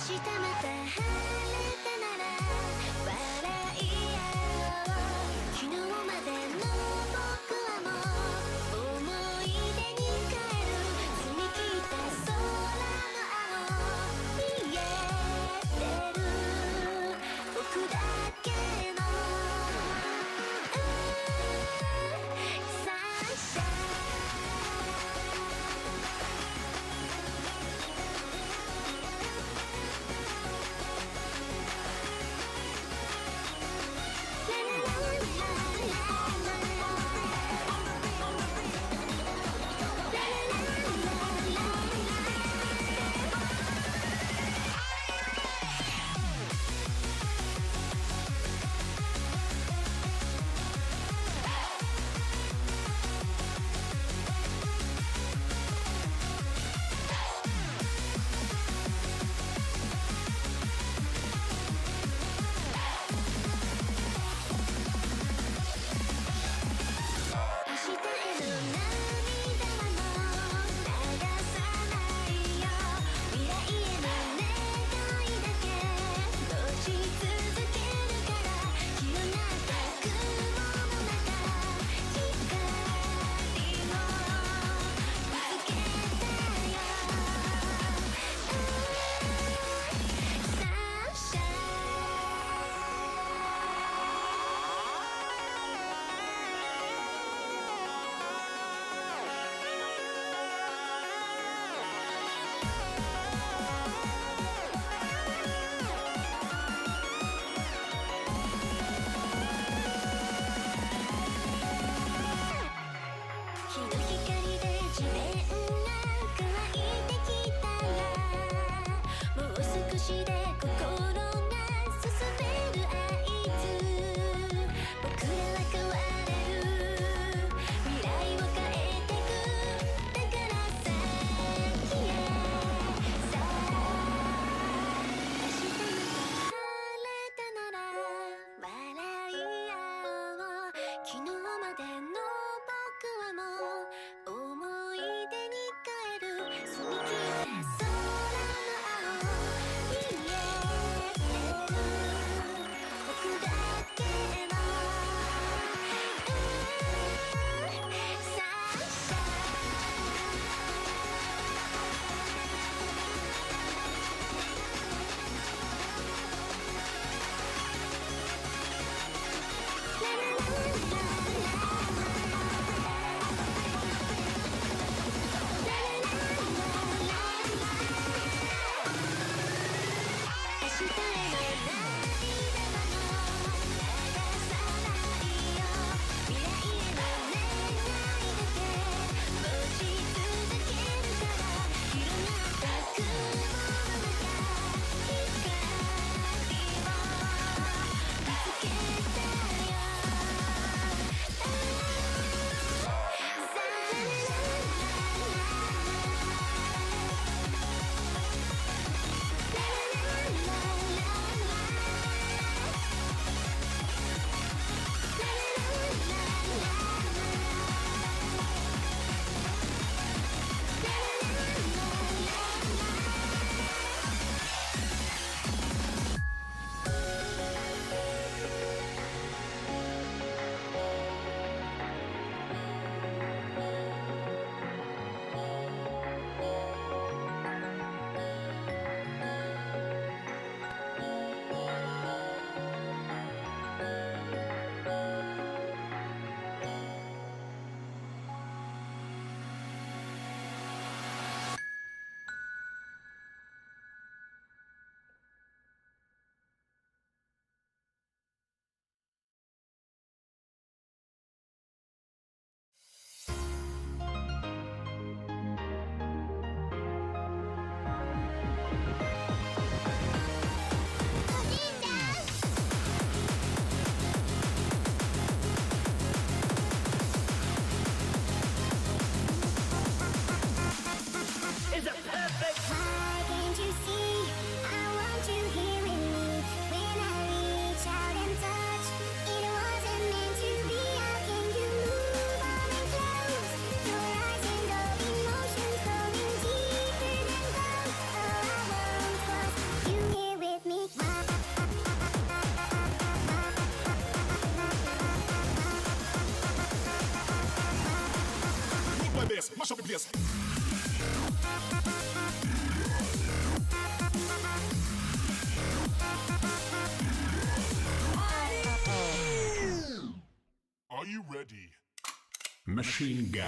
日また晴れたなら笑い合おう。昨日までの僕はもう思い出に帰る。澄み切った空の青見えてる。僕だけのサンシャイン。ready. Machine gun.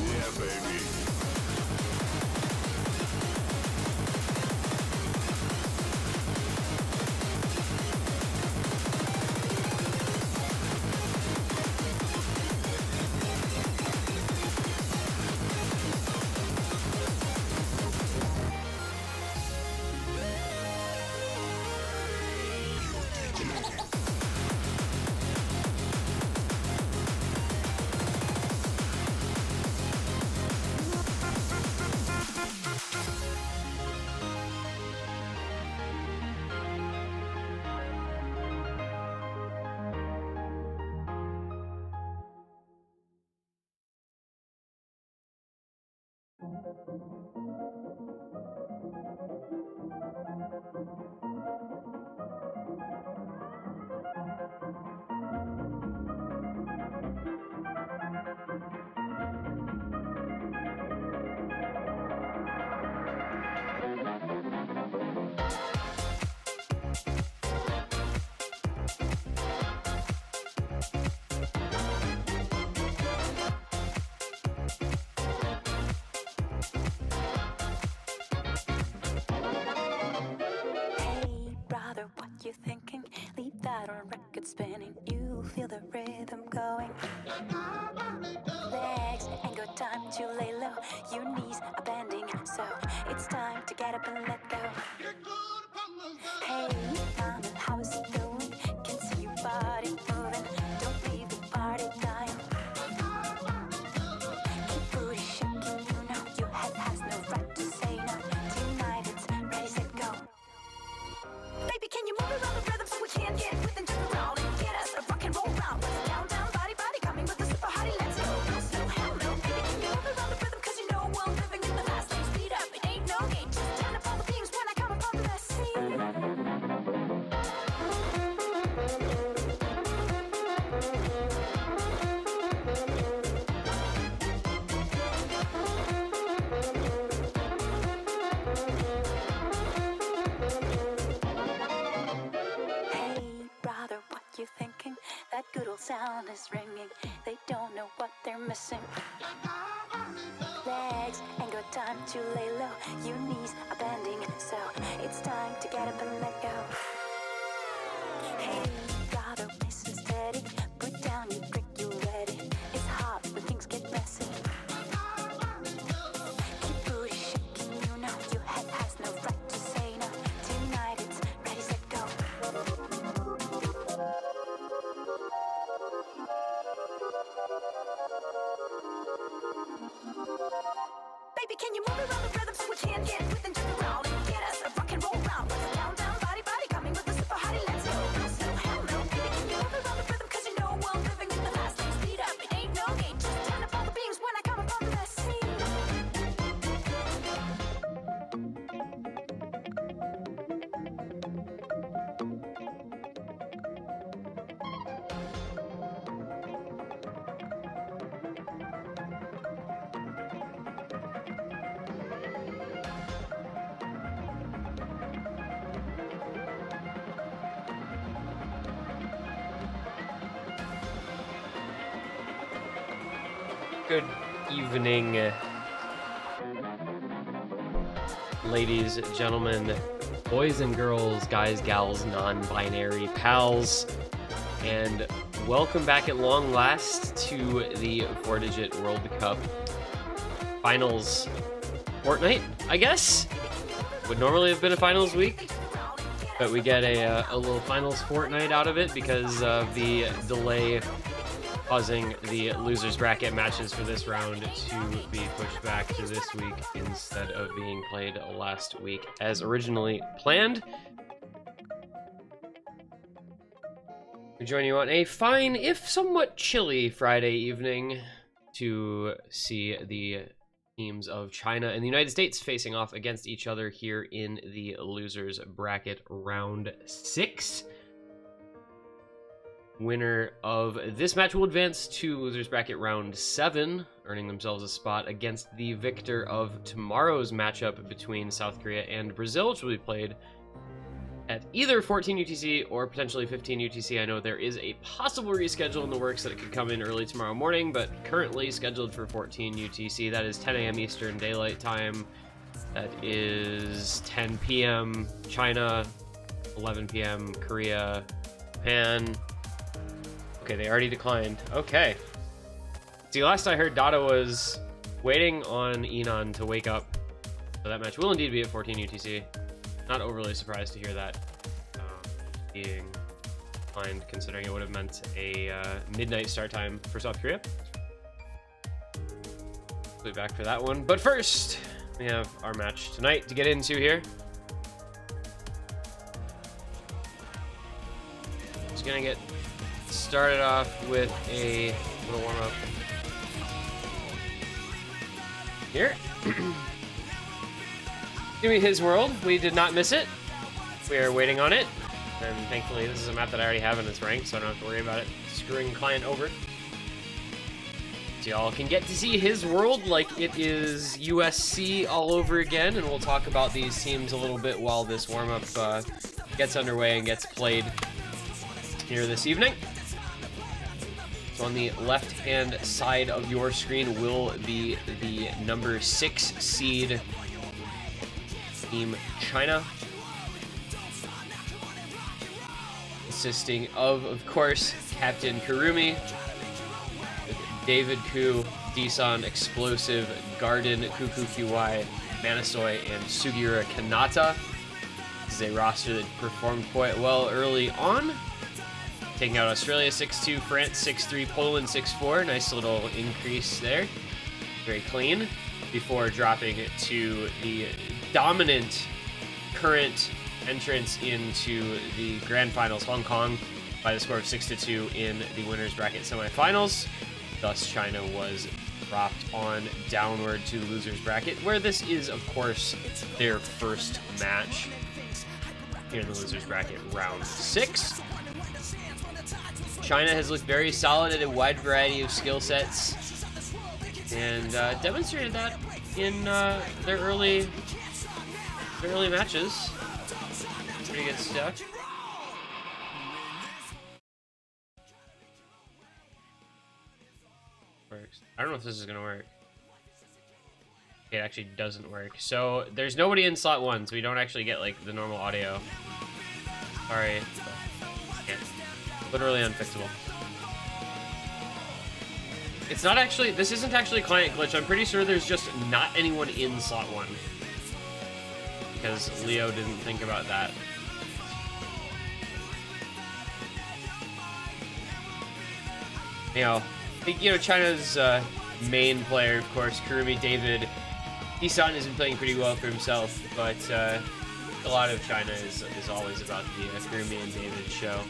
Yeah, baby. Hey, brother, what you thinking? Leave that on record spinning. You feel the rhythm going. Legs ain't got time to lay low. Your knees are bending, so it's time to get up and let go. Hey, mama, how is it going? Can see your body moving. Don't leave the party dying. Keep booty shaking, you know your head has no right to say no. Tonight it's ready, set, go. Baby, can you move around the rhythm so we can get with into the round and get us a rock and roll round? Down, down, body, body, coming with the super hottie, let's go. No slow, hell no. Baby, can you move around the rhythm? Cause you know we're living in the fast lane. Speed up, it ain't no game. Just turn up all the beams when I come upon the scene. Hey, brother, what you thinking? That good old sound is ringing. They don't know what they're missing. Legs ain't got time to lay low. Your knees are bending, so it's time to get up and let go. Hey, brother, listen steady. Put down your brick, you ready. It's hot when things get messy. Keep booty shaking, you know your head has no right to say no. Tonight it's ready, set, go. Baby, can you move around the rhythm so we can get with into the round and get us a rock and roll round? Down, down, body, body, coming with the super hottie, let's go. No slow, hell no. Baby, can you move around the rhythm? Cause you know we're living in the fast lane. Speed up, it ain't no game. Just turn up all the beams when I come upon the scene. Good evening, ladies, gentlemen, boys and girls, guys, gals, non-binary pals, and welcome back at long last to the 4-Digit World Cup Finals fortnight, I guess. Would normally have been a finals week, but we get a little finals fortnight out of it because of the delay causing the losers bracket matches for this round to be pushed back to this week instead of being played last week as originally planned. We join you on a fine, if somewhat chilly, Friday evening to see the teams of China and the United States facing off against each other here in the losers bracket round 6. winner of this match will advance to losers bracket round 7, earning themselves a spot against the victor of tomorrow's matchup between South Korea and Brazil, which will be played at either 14 UTC or potentially 15 UTC. I know there is a possible reschedule in the works that it could come in early tomorrow morning, but currently scheduled for 14 UTC. That is 10 a.m. Eastern Daylight Time. That is 10 p.m. China, 11 p.m. Korea, Japan. Okay, they already declined. Okay. See, last I heard, Dada was waiting on Enon to wake up. So that match will indeed be at 14 UTC. Not overly surprised to hear that being declined, considering it would have meant a midnight start time for South Korea. We'll be back for that one. But first, we have our match tonight to get into here. Just gonna get started off with a little warm-up here. Give me his world. We did not miss it. We are waiting on it. And thankfully, this is a map that I already have in its rank, so I don't have to worry about it screwing the client over. So y'all can get to see his world like it is USC all over again, and we'll talk about these teams a little bit while this warm-up gets underway and gets played here this evening. So on the left-hand side of your screen will be the number 6 seed Team China, consisting of course, Captain Kurumi, David Ku, Disan, Explosive, Garden, Kuku QY, Manasoy, and Sugiura Kanata. This is a roster that performed quite well early on, taking out Australia 6-2, France 6-3, Poland 6-4. Nice little increase there. Very clean. Before dropping it to the dominant current entrance into the grand finals, Hong Kong, by the score of 6-2 in the winners bracket semifinals. Thus, China was dropped on downward to the losers bracket, where this is, of course, their first match here in the losers bracket round 6. China has looked very solid at a wide variety of skill sets, and demonstrated that in their early matches. Pretty good stuff. Works. I don't know if this is gonna work. It actually doesn't work. So there's nobody in slot 1, so we don't actually get like the normal audio. Sorry. Yeah. Literally unfixable. It's not actually, this isn't actually a client glitch. I'm pretty sure there's just not anyone in slot 1. Because Leo didn't think about that. You know, China's main player, of course, Kurumi David. Isan has been playing pretty well for himself, but a lot of China is always about the Kurumi and David show.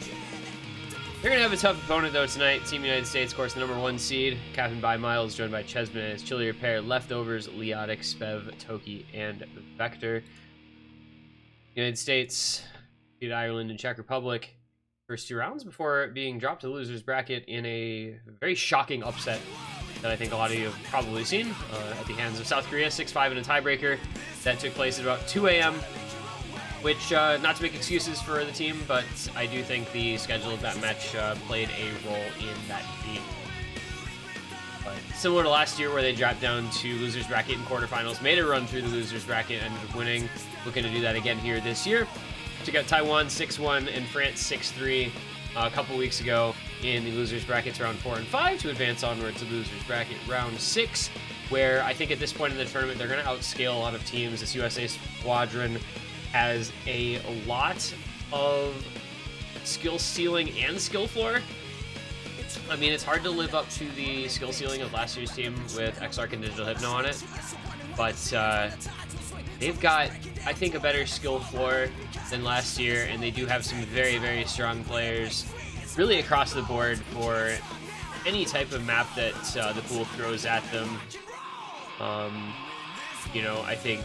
They're going to have a tough opponent, though, tonight. Team United States, of course, the number 1 seed. Captained by Miles, joined by Chesman as Chili Repair, Leftovers, Leotic, Spev, Toki, and Vector. United States beat Ireland and Czech Republic first 2 rounds before being dropped to the losers bracket in a very shocking upset that I think a lot of you have probably seen at the hands of South Korea, 6-5 in a tiebreaker. That took place at about 2 a.m., which, not to make excuses for the team, but I do think the schedule of that match played a role in that defeat. But similar to last year where they dropped down to losers bracket in quarterfinals, made a run through the losers bracket, ended up winning. Looking to do that again here this year. Took out Taiwan 6-1 and France 6-3 a couple weeks ago in the losers brackets round 4 and 5 to advance onward to losers bracket round 6, where I think at this point in the tournament they're going to outscale a lot of teams. This USA squadron has a lot of skill ceiling and skill floor. I mean, it's hard to live up to the skill ceiling of last year's team with Xark and Digital Hypno on it, but they've got, I think, a better skill floor than last year, and they do have some very, very strong players really across the board for any type of map that the pool throws at them. You know, I think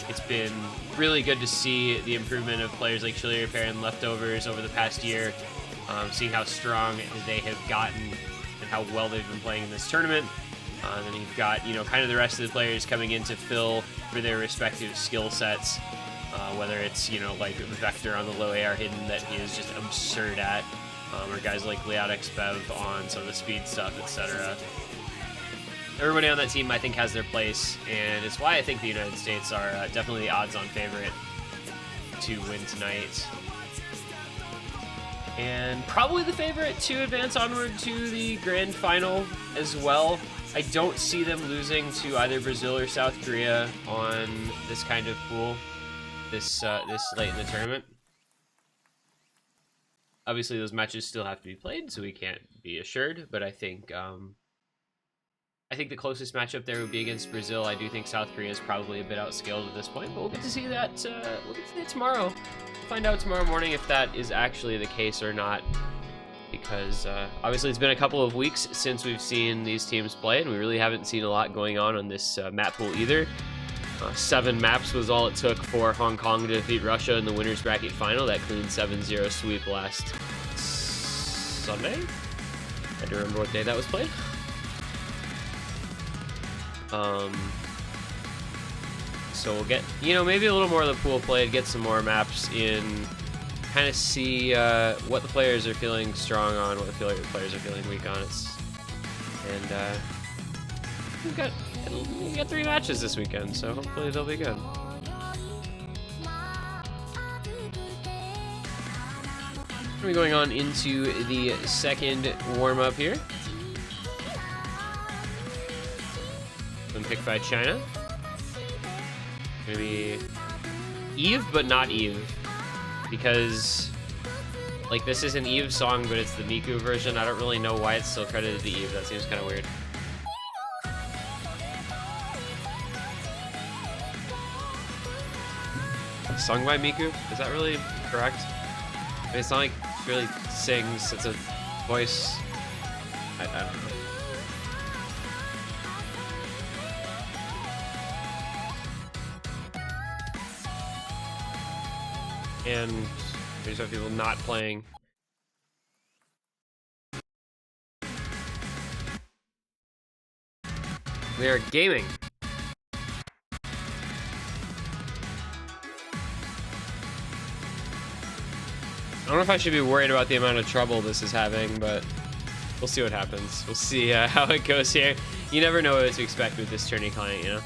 it's been really good to see the improvement of players like Chili Repair and Leftovers over the past year. seeing how strong they have gotten and how well they've been playing in this tournament. Then you've got, you know, kind of the rest of the players coming in to fill for their respective skill sets, whether it's, you know, like Vector on the low AR hidden that he is just absurd at, or guys like Leodex Bev on some of the speed stuff, etc. Everybody on that team, I think, has their place, and it's why I think the United States are definitely the odds-on favorite to win tonight. And probably the favorite to advance onward to the grand final as well. I don't see them losing to either Brazil or South Korea on this kind of pool this late in the tournament. Obviously, those matches still have to be played, so we can't be assured. But I think the closest matchup there would be against Brazil. I do think South Korea is probably a bit outskilled at this point, but we'll get to see that. We'll get to see it tomorrow. We'll find out tomorrow morning if that is actually the case or not. Because obviously it's been a couple of weeks since we've seen these teams play, and we really haven't seen a lot going on this map pool either. 7 maps was all it took for Hong Kong to defeat Russia in the winners bracket final. That clean 7-0 sweep last Sunday. I don't remember what day that was played. So we'll get, you know, maybe a little more of the pool played, get some more maps in, kind of see what the players are feeling strong on, what the players are feeling weak on. And we got 3 matches this weekend, so hopefully they'll be good. We're going on into the second warm-up here. Been picked by China. Gonna be Eve, but not Eve. Because, like, this is an Eve song, but it's the Miku version. I don't really know why it's still credited to Eve. That seems kind of weird. Sung by Miku? Is that really correct? I mean, it's not like she really sings. It's a voice. I don't know. And there's some people not playing. We are gaming. I don't know if I should be worried about the amount of trouble this is having, but we'll see what happens. We'll see how it goes here. You never know what to expect with this tourney client, you know?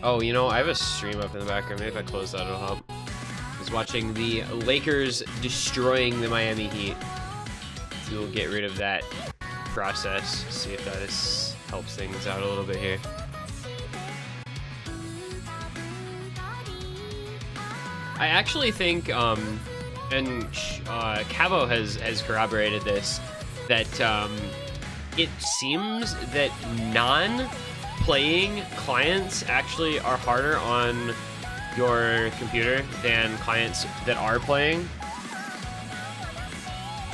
Oh, you know, I have a stream up in the background. Maybe if I close that, it'll help. I was watching the Lakers destroying the Miami Heat. We will get rid of that process. See if that helps things out a little bit here. I actually think, and Cavo has corroborated this, that it seems that non-playing clients actually are harder on your computer than clients that are playing.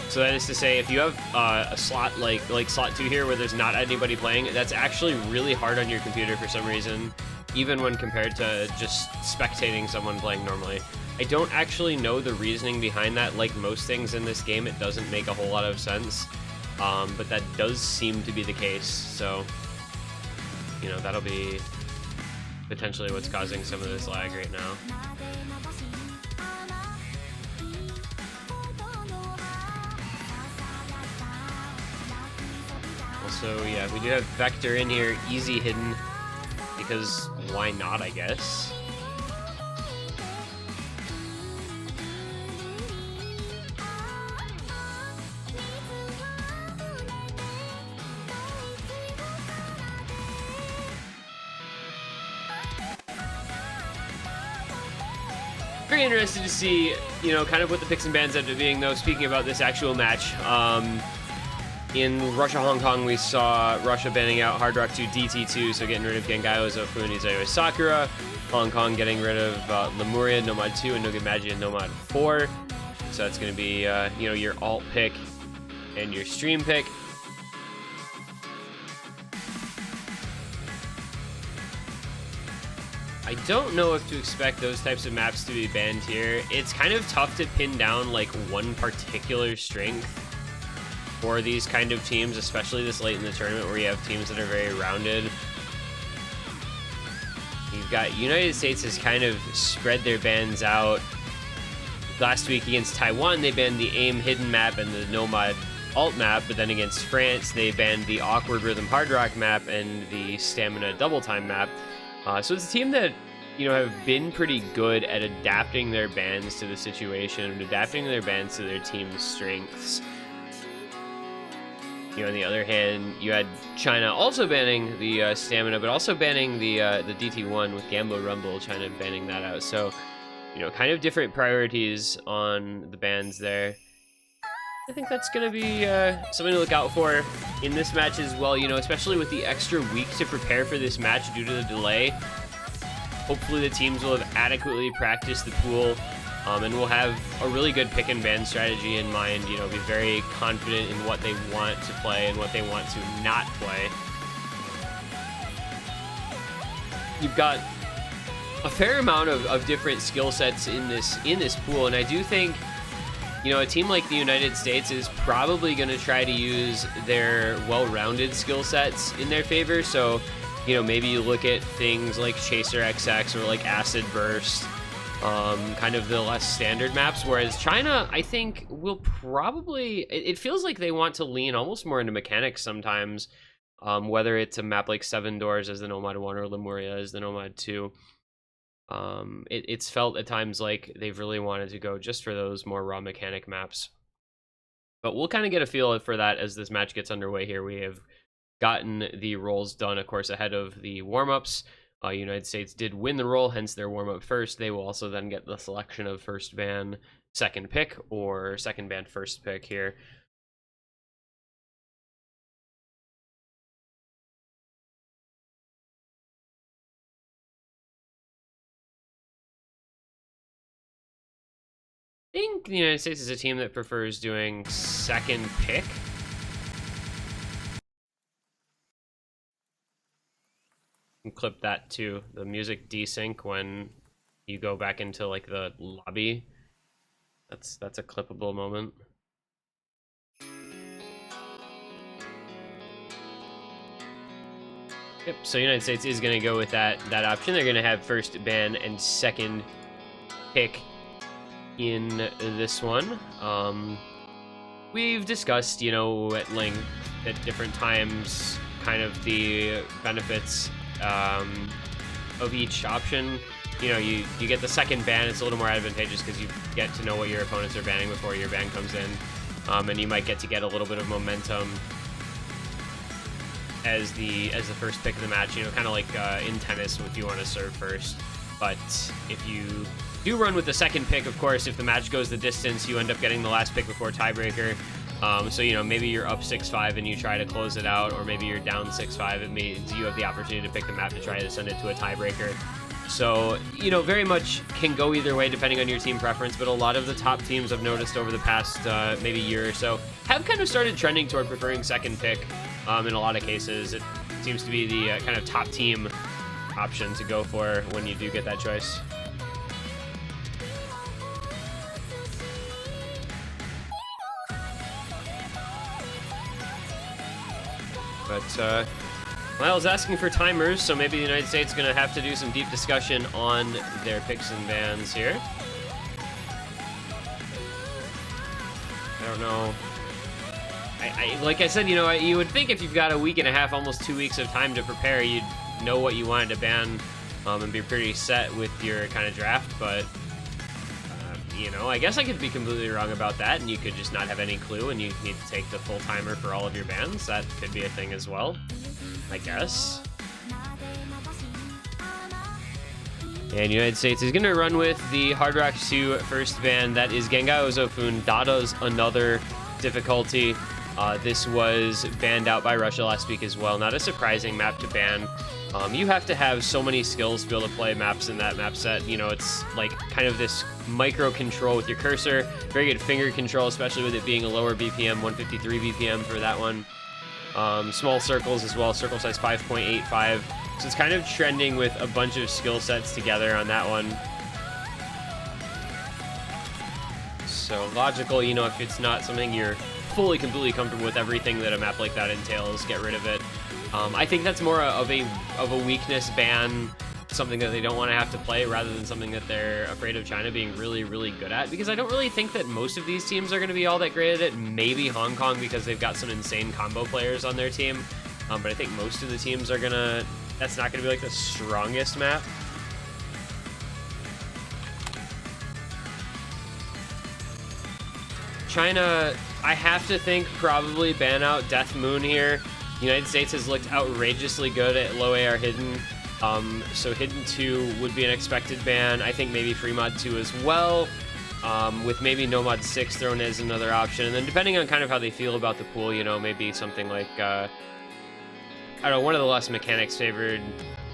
So that is to say, if you have a slot like slot 2 here where there's not anybody playing, that's actually really hard on your computer for some reason, even when compared to just spectating someone playing normally. I don't actually know the reasoning behind that. Like most things in this game, it doesn't make a whole lot of sense, but that does seem to be the case. So, you know, that'll be potentially what's causing some of this lag right now. Also, yeah, we do have Vector in here, easy hidden, because why not, I guess. Very interested to see, you know, kind of what the picks and bans end up being, though. Speaking about this actual match, in Russia-Hong Kong, we saw Russia banning out Hard Rock 2 DT2, so getting rid of Gengayo, Zofuni, Zayoi Sakura. Hong Kong getting rid of Lemuria, Nomad 2, and Nogamaji and Nomad 4. So that's going to be, you know, your alt pick and your stream pick. I don't know if to expect those types of maps to be banned here. It's kind of tough to pin down like one particular strength for these kind of teams, especially this late in the tournament where you have teams that are very rounded. You've got United States has kind of spread their bans out. Last week against Taiwan, they banned the AIM hidden map and the Nomad alt map, but then against France, they banned the awkward rhythm hard rock map and the stamina double time map. So it's a team that, you know, have been pretty good at adapting their bans to the situation and adapting their bans to their team's strengths. You know, on the other hand, you had China also banning the stamina, but also banning the DT1 with Gambo Rumble, China banning that out. So, you know, kind of different priorities on the bans there. I think that's going to be something to look out for in this match as well, you know, especially with the extra week to prepare for this match due to the delay. Hopefully the teams will have adequately practiced the pool, and will have a really good pick and ban strategy in mind, you know, be very confident in what they want to play and what they want to not play. You've got a fair amount of different skill sets in this pool, and I do think, you know, a team like the United States is probably going to try to use their well-rounded skill sets in their favor. So, you know, maybe you look at things like Chaser XX or like Acid Burst, kind of the less standard maps, whereas China, I think, will probably, it feels like they want to lean almost more into mechanics sometimes, whether it's a map like Seven Doors as the Nomad 1 or Lemuria as the Nomad 2. It's felt at times like they've really wanted to go just for those more raw mechanic maps. But we'll kind of get a feel for that as this match gets underway here. We have gotten the rolls done, of course, ahead of the warm-ups. United States did win the roll, hence their warm-up first. They will also then get the selection of first ban, second pick, or second ban, first pick here. I think the United States is a team that prefers doing second pick. You can clip that to the music desync when you go back into like the lobby. That's a clippable moment. Yep, so United States is going to go with that option. They're going to have first ban and second pick in this one. We've discussed, you know, at length at different times kind of the benefits of each option. You know, you get the second ban, it's a little more advantageous because you get to know what your opponents are banning before your ban comes in, and you might get a little bit of momentum as the first pick of the match, you know, kind of like in tennis if you want to serve first. But if you do run with the second pick, of course, if the match goes the distance, you end up getting the last pick before tiebreaker. So, you know, maybe you're up 6-5 and you try to close it out, or maybe you're down 6-5. It means you have the opportunity to pick the map to try to send it to a tiebreaker. So, you know, very much can go either way depending on your team preference, but a lot of the top teams I've noticed over the past maybe year or so have kind of started trending toward preferring second pick. In a lot of cases, it seems to be the kind of top team option to go for when you do get that choice. But Miles asking for timers, so maybe the United States is going to have to do some deep discussion on their picks and bans here. I don't know. Like I said, you know, you would think if you've got a week and a half, almost 2 weeks of time to prepare, you'd know what you wanted to ban and be pretty set with your kind of draft, but you know, I guess I could be completely wrong about that, and you could just not have any clue and you need to take the full timer for all of your bans. That could be a thing as well, I guess. And United States is going to run with the Hard Rock 2 first ban. That is Gengai Ozofun. Dada's another difficulty. This was banned out by Russia last week as well. Not a surprising map to ban. You have to have so many skills to be able to play maps in that map set. You know, it's like kind of this micro control with your cursor. Very good finger control, especially with it being a lower BPM, 153 BPM for that one. Small circles as well, circle size 5.85. So it's kind of trending with a bunch of skill sets together on that one. So logical, you know, if it's not something you're fully, completely comfortable with, everything that a map like that entails, get rid of it. I think that's more of a weakness ban, something that they don't want to have to play rather than something that they're afraid of China being really, really good at, because I don't really think that most of these teams are going to be all that great at it. Maybe Hong Kong, because they've got some insane combo players on their team, but I think most of the teams are gonna, that's not going to be like the strongest map. China, I have to think, probably ban out Death Moon here. The United States has looked outrageously good at low AR hidden. So Hidden 2 would be an expected ban. I think maybe Free Mod 2 as well, with maybe No Mod 6 thrown as another option. And then depending on kind of how they feel about the pool, you know, maybe something like, I don't know, one of the less mechanics favored,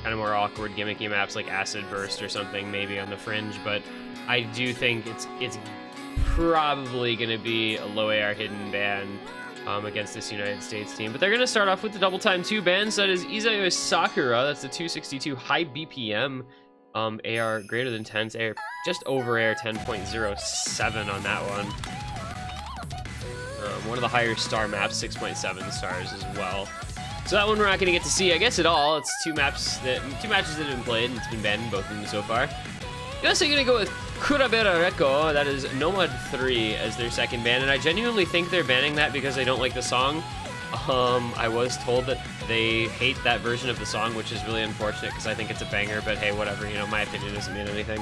kind of more awkward gimmicky maps like Acid Burst or something maybe on the fringe. But I do think it's probably going to be a low AR hidden ban against this United States team. But they're going to start off with the double time 2 bans. That is Izayo Sakura. That's the 262 high BPM. AR greater than 10. AR just over AR 10.07 on that one. One of the higher star maps, 6.7 stars as well. So that one we're not going to get to see, I guess, at all. It's two matches that have been played, and it's been banned in both of them so far. I guess I'm going to go with Kurabera Reko, that is Nomad 3 as their second ban, and I genuinely think they're banning that because they don't like the song. I was told that they hate that version of the song, which is really unfortunate because I think it's a banger, but hey, whatever, you know, my opinion doesn't mean anything.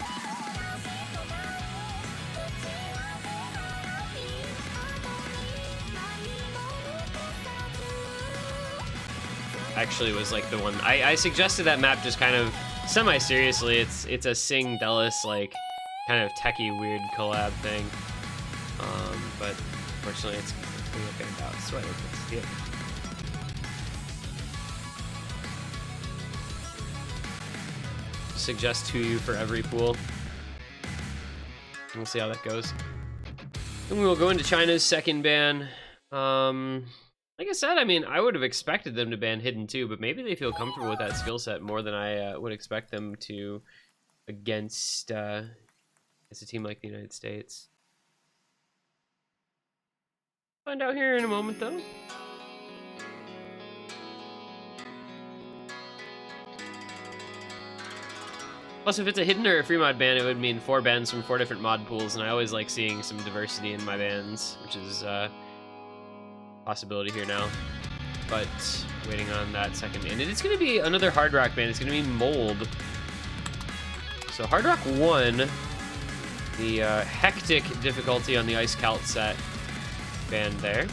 Actually was like the one, I suggested that map just kind of semi-seriously. It's a Sing Delis, like, kind of techie weird collab thing, but unfortunately it's completely banned out. So let's see it. Suggest to you for every pool. We'll see how that goes. And we will go into China's second ban. Like I said, I mean, I would have expected them to ban Hidden 2, but maybe they feel comfortable with that skill set more than I would expect them to against a team like the United States. Find out here in a moment, though. Plus, if it's a hidden or a free mod ban, it would mean 4 bans from 4 different mod pools, and I always like seeing some diversity in my bans, which is possibility here now. But waiting on that second ban. And it's going to be another Hard Rock ban. It's going to be Mold. So Hard Rock 1, the hectic difficulty on the Ice Calt set banned there.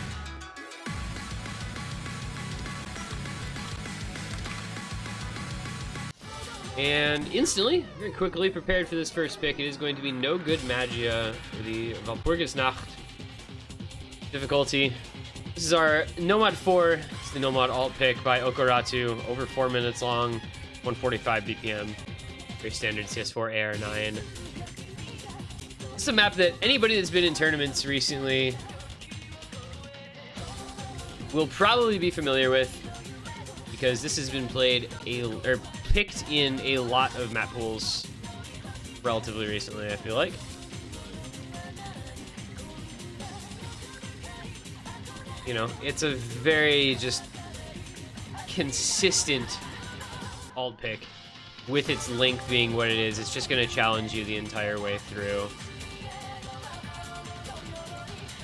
And instantly, very quickly prepared for this first pick. It is going to be No Good Magia for the Walpurgisnacht difficulty. This is our Nomad 4. It's the Nomad alt pick by Okuratu. Over 4 minutes long, 145 BPM. Very standard CS4 AR9. This is a map that anybody that's been in tournaments recently will probably be familiar with, because this has been played picked in a lot of map pools relatively recently, I feel like. You know, it's a very just consistent alt pick with its length being what it is. It's just going to challenge you the entire way through.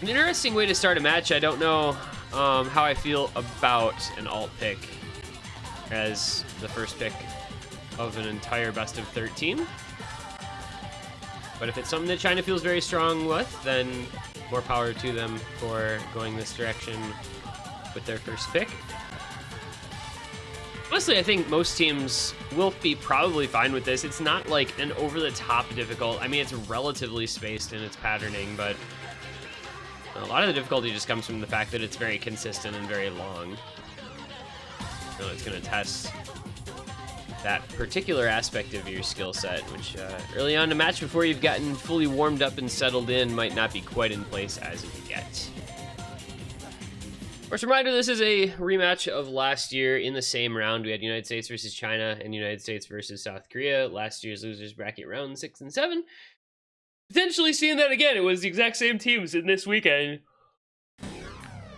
An interesting way to start a match. I don't know how I feel about an alt pick as the first pick of an entire best of 13. But if it's something that China feels very strong with, then more power to them for going this direction with their first pick. Honestly, I think most teams will be probably fine with this. It's not like an over-the-top difficult. I mean, it's relatively spaced in its patterning, but a lot of the difficulty just comes from the fact that it's very consistent and very long. So it's going to test that particular aspect of your skill set, which early on in a match before you've gotten fully warmed up and settled in might not be quite in place as of yet. First reminder, this is a rematch of last year in the same round. We had United States versus China and United States versus South Korea. Last year's losers bracket round 6 and 7. Potentially seeing that again. It was the exact same teams in this weekend.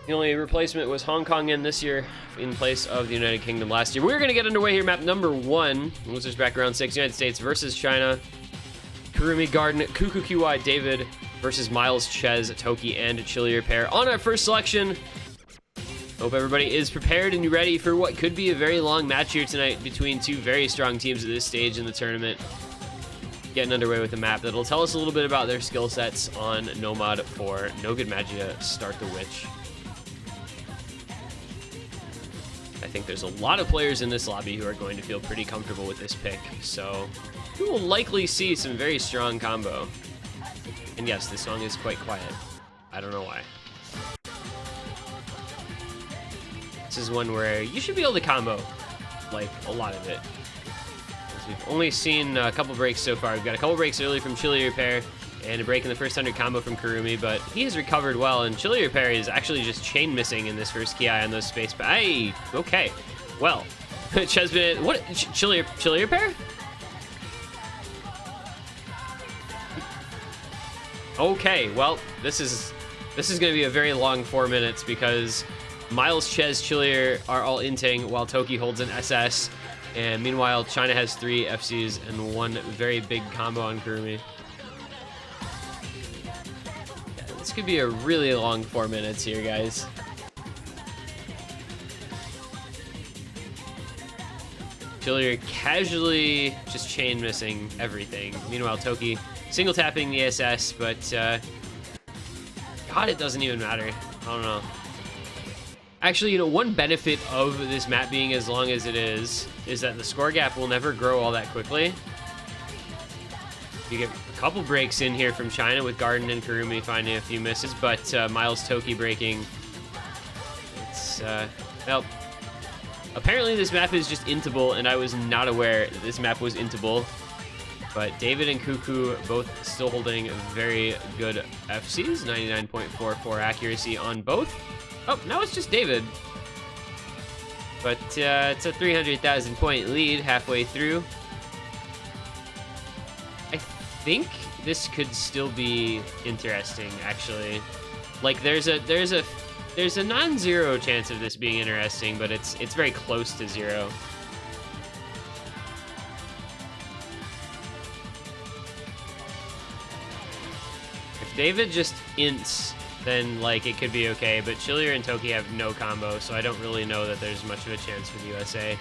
The only replacement was Hong Kong in this year in place of the United Kingdom last year. We're going to get underway here. Map number 1. Losers bracket round 6. United States versus China. Kurumi, Garden, Kuku QY, David versus Miles, Ches, Toki, and Chillier pair. On our first selection. Hope everybody is prepared and ready for what could be a very long match here tonight between two very strong teams at this stage in the tournament. Getting underway with a map that'll tell us a little bit about their skill sets on Nomad for No Good Magia Start the Witch. I think there's a lot of players in this lobby who are going to feel pretty comfortable with this pick, so we will likely see some very strong combo. And yes, this song is quite quiet. I don't know why. This is one where you should be able to combo, like, a lot of it. We've only seen a couple breaks so far. We've got a couple breaks early from Chillier pair, and a break in the first 100 combo from Kurumi, but he has recovered well, and Chillier pair is actually just chain missing in this first ki on those space. Hey, okay. Well, Ches been, what, Chillier pair? Okay, well, this is going to be a very long 4 minutes because Miles, Ches, Chillier are all inting while Toki holds an SS. And meanwhile, China has 3 FCs and 1 very big combo on Kurumi. Yeah, this could be a really long 4 minutes here, guys. Chillier casually just chain missing everything. Meanwhile, Toki single tapping the SS, but God, it doesn't even matter. I don't know. Actually, you know, one benefit of this map being as long as it is that the score gap will never grow all that quickly. You get a couple breaks in here from China with Garden and Kurumi finding a few misses, but Miles Toki breaking. It's, well, apparently this map is just intable, and I was not aware that this map was intable. But David and Kuku both still holding very good FCs, 99.44 accuracy on both. Oh, now it's just David. But it's a 300,000 point lead halfway through. I think this could still be interesting, actually. Like there's a non-zero chance of this being interesting, but it's very close to 0. If David just ints, then like it could be okay, but Chillier and Toki have no combo, so I don't really know that there's much of a chance for the USA.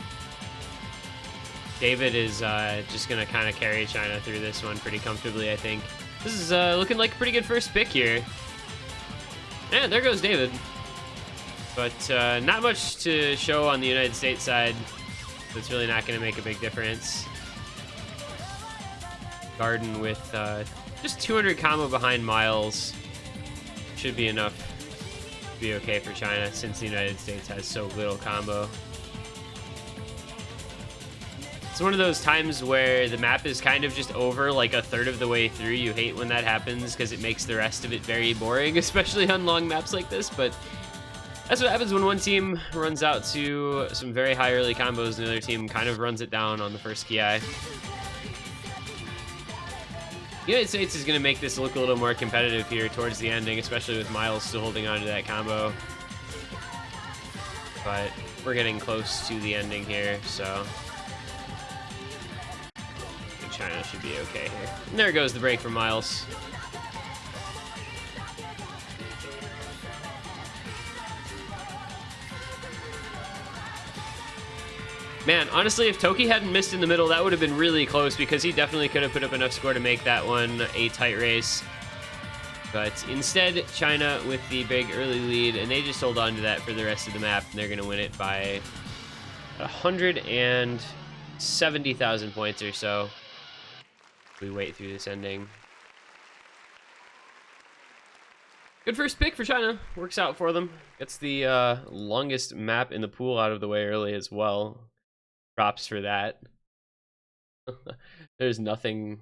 David is just gonna kind of carry China through this one pretty comfortably, I think. This is looking like a pretty good first pick here. And there goes David. But not much to show on the United States side, so it's really not gonna make a big difference. Garden with just 200 combo behind Miles. Should be enough to be okay for China since the United States has so little combo. It's one of those times where the map is kind of just over like a third of the way through. You hate when that happens because it makes the rest of it very boring, especially on long maps like this, but that's what happens when one team runs out to some very high early combos and the other team kind of runs it down on the first ki. The United States is going to make this look a little more competitive here towards the ending, especially with Miles still holding on to that combo. But we're getting close to the ending here, so I think China should be okay here. And there goes the break from Miles. Man, honestly, if Toki hadn't missed in the middle, that would have been really close because he definitely could have put up enough score to make that one a tight race. But instead, China with the big early lead, and they just hold on to that for the rest of the map, and they're going to win it by 170,000 points or so. We wait through this ending. Good first pick for China. Works out for them. Gets the longest map in the pool out of the way early as well. Props for that. There's nothing,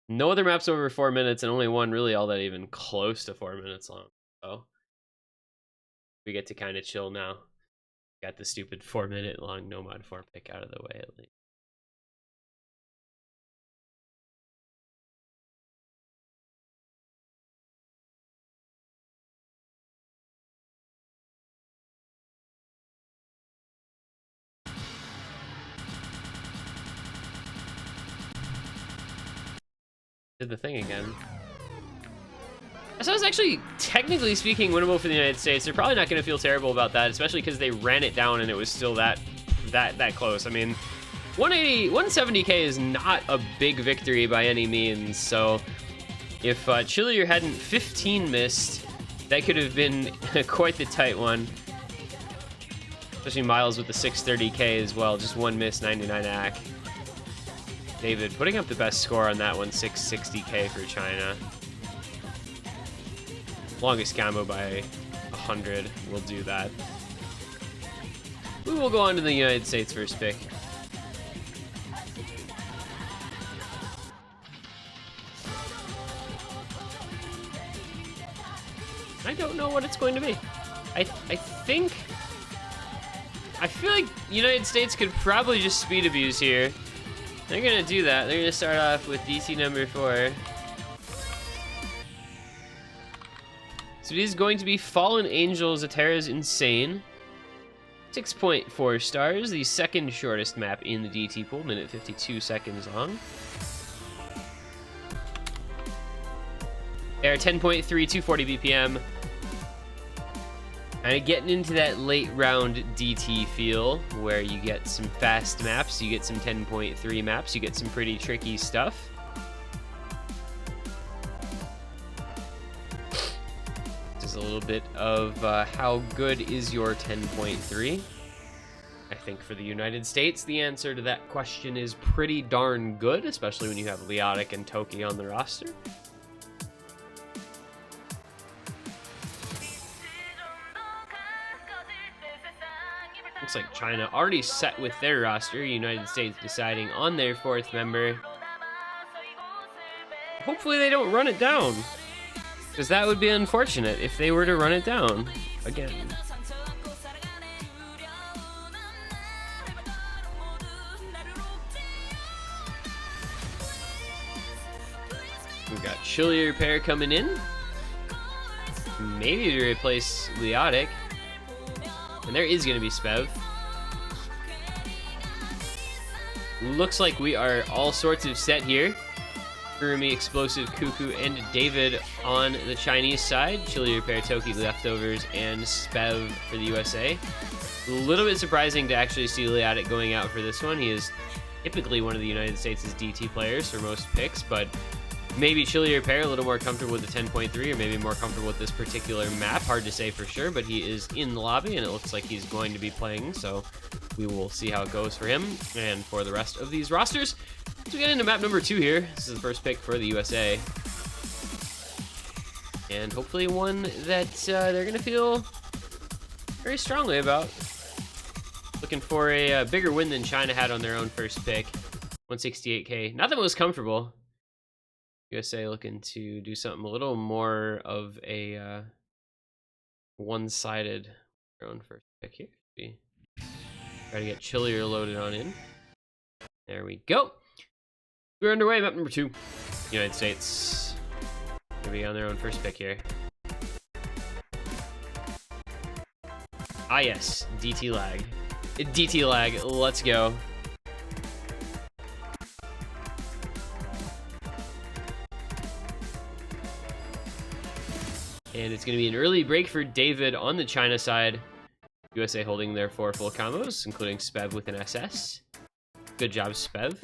no other maps over 4 minutes, and only one really all that even close to 4 minutes long. So we get to kind of chill now. Got the stupid 4-minute long no mod 4 pick out of the way at least. Did the thing again. So it's actually, technically speaking, winnable for the United States. They're probably not going to feel terrible about that, especially because they ran it down and it was still that close. I mean, 170k is not a big victory by any means. So if Chillier hadn't 15 missed, that could have been quite the tight one. Especially Miles with the 630k as well. Just one miss, 99 AC. David putting up the best score on that one, 660k for China. Longest combo by 100 will do that. We will go on to the United States first pick. I don't know what it's going to be. I feel like United States could probably just speed abuse here. They're gonna do that. They're gonna start off with DC number 4. So it is going to be Fallen Angels, Atera's Insane. 6.4 stars, the second shortest map in the DT pool, minute 52 seconds long. Air 10.3, 240 BPM. And getting into that late round DT feel where you get some fast maps, you get some 10.3 maps, you get some pretty tricky stuff. Just a little bit of how good is your 10.3? I think for the United States, the answer to that question is pretty darn good, especially when you have Leotic and Toki on the roster. Looks like China already set with their roster, United States deciding on their 4th member. Hopefully they don't run it down, because that would be unfortunate if they were to run it down again. We've got Chillier pair coming in, maybe to replace Leotic. And there is going to be Spev. Looks like we are all sorts of set here. Kurumi, Explosive, Cuckoo, and David on the Chinese side. Chillier pair, Toki, Leftovers, and Spev for the USA. A little bit surprising to actually see Leotic going out for this one. He is typically one of the United States' DT players for most picks, but maybe Chillier pair a little more comfortable with the 10.3, or maybe more comfortable with this particular map. Hard to say for sure, but he is in the lobby and it looks like he's going to be playing, so we will see how it goes for him and for the rest of these rosters. So we get into map number 2 here. This is the first pick for the USA, and hopefully one that they're gonna feel very strongly about. Looking for a bigger win than China had on their own first pick. 168k, not the most comfortable. USA looking to do something a little more of a one-sided their own first pick here. Try to get Chillier loaded on in. There we go. We're underway. Map number 2. United States. Gonna be on their own first pick here. Ah yes, DT lag. DT lag. Let's go. And it's going to be an early break for David on the China side. USA holding their 4 full combos, including Spev with an SS. Good job, Spev.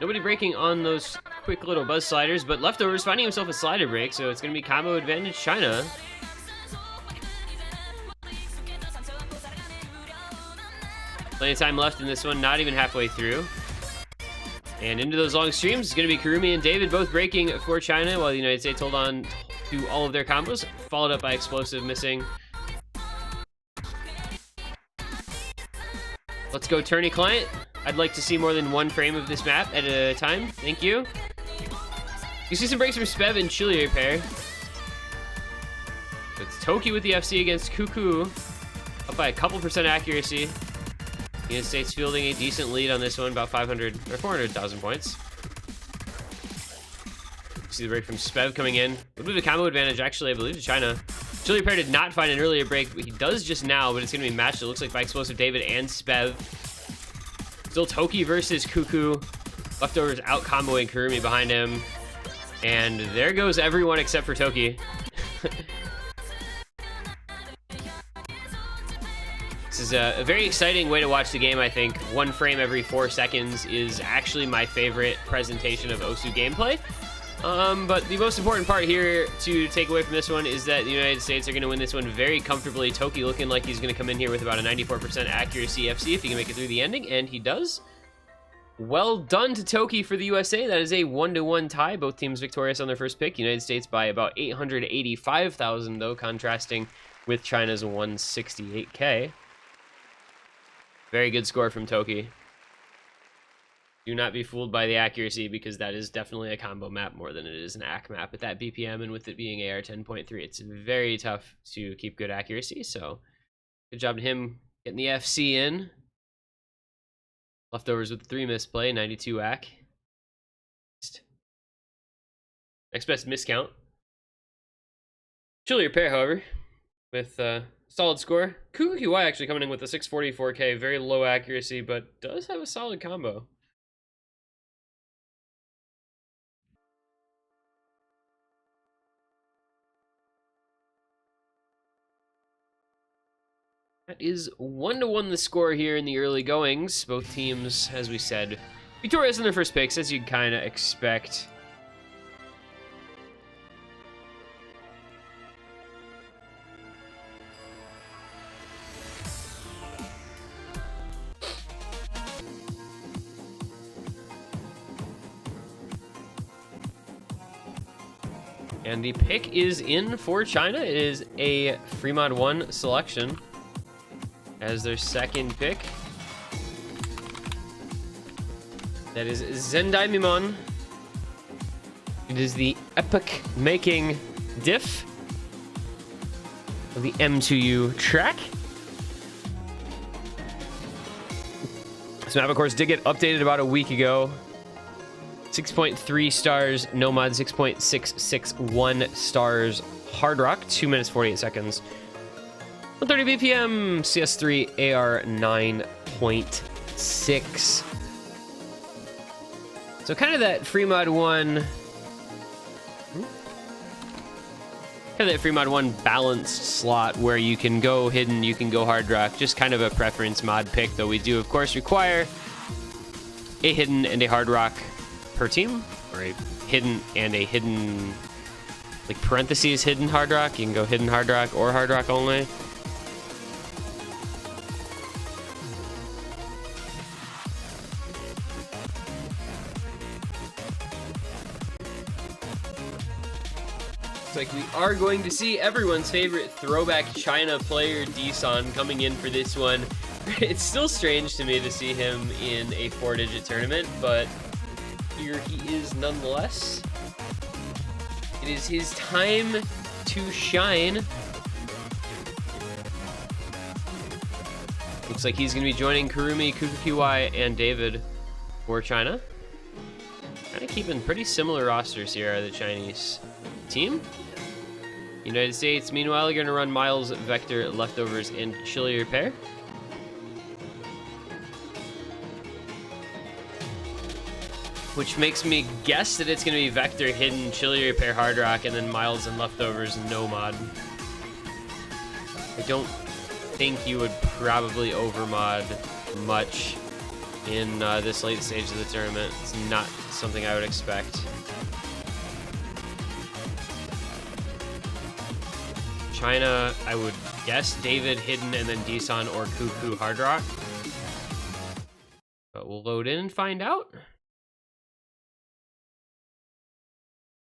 Nobody breaking on those quick little buzz sliders, but Leftovers finding himself a slider break, so it's going to be combo advantage China. Plenty of time left in this one, not even halfway through. And into those long streams, it's going to be Kurumi and David both breaking for China, while the United States hold on to all of their combos, followed up by Explosive missing. Let's go, tourney client. I'd like to see more than one frame of this map at a time. Thank you. You see some breaks from Spev and Chillier pair. Toki with the FC against Cuckoo. Up by a couple percent accuracy. United States fielding a decent lead on this one, about 500 or 400,000 points. See the break from Spev coming in. A little bit of a combo advantage, actually, I believe, to China. Chili Pair did not find an earlier break, but he does just now, but it's going to be matched, it looks like, by Explosive David and Spev. Still Toki versus Cuckoo. Leftovers out comboing Kurumi behind him. And there goes everyone except for Toki. This is a very exciting way to watch the game, I think. 1 frame every 4 seconds is actually my favorite presentation of Osu gameplay. But the most important part here to take away from this one is that the United States are going to win this one very comfortably. Toki looking like he's going to come in here with about a 94% accuracy FC if he can make it through the ending, and he does. Well done to Toki for the USA. That is a 1-1 tie. Both teams victorious on their first pick. United States by about 885,000, though, contrasting with China's 168K. Very good score from Toki. Do not be fooled by the accuracy, because that is definitely a combo map more than it is an AC map at that BPM, and with it being AR 10.3, it's very tough to keep good accuracy, so good job to him getting the FC in. Leftovers with 3 misplay, 92 AC. Next best miscount. Chillier pair, however, with solid score. Kukuki Y actually coming in with a 644K, very low accuracy, but does have a solid combo. That is 1-1 the score here in the early goings. Both teams, as we said, victorious in their first picks, as you'd kind of expect. And the pick is in for China. It is a Fremod 1 selection as their second pick. That is Zendai Mimon. It is the epic-making diff of the M2U track. This map, of course, did get updated about a week ago. 6.3 stars Nomad, 6.661 stars Hard Rock, 2 minutes 48 seconds. 130 BPM, CS3 AR 9.6. So kind of that Fremod 1. Kind of that Fremod 1 balanced slot where you can go hidden, you can go hard rock. Just kind of a preference mod pick, though we do, of course, require a hidden and a hard rock per team, or a hidden and a hidden, like parentheses, hidden hard rock. You can go hidden hard rock or hard rock only. Like we are going to see everyone's favorite throwback China player, Deson, coming in for this one. It's still strange to me to see him in a 4-digit tournament, but here he is nonetheless. It is his time to shine. Looks like he's going to be joining Kurumi, Kukukiwai, and David for China. Kind of keeping pretty similar rosters here are the Chinese team. United States, meanwhile, are going to run Miles, Vector, Leftovers, and Chillier pair. Which makes me guess that it's going to be Vector, Hidden, Chillier pair, Hard Rock, and then Miles and Leftovers, no mod. I don't think you would probably overmod much in this late stage of the tournament. It's not something I would expect. China, I would guess David, Hidden, and then Deson or Cuckoo Hard Rock. But we'll load in and find out.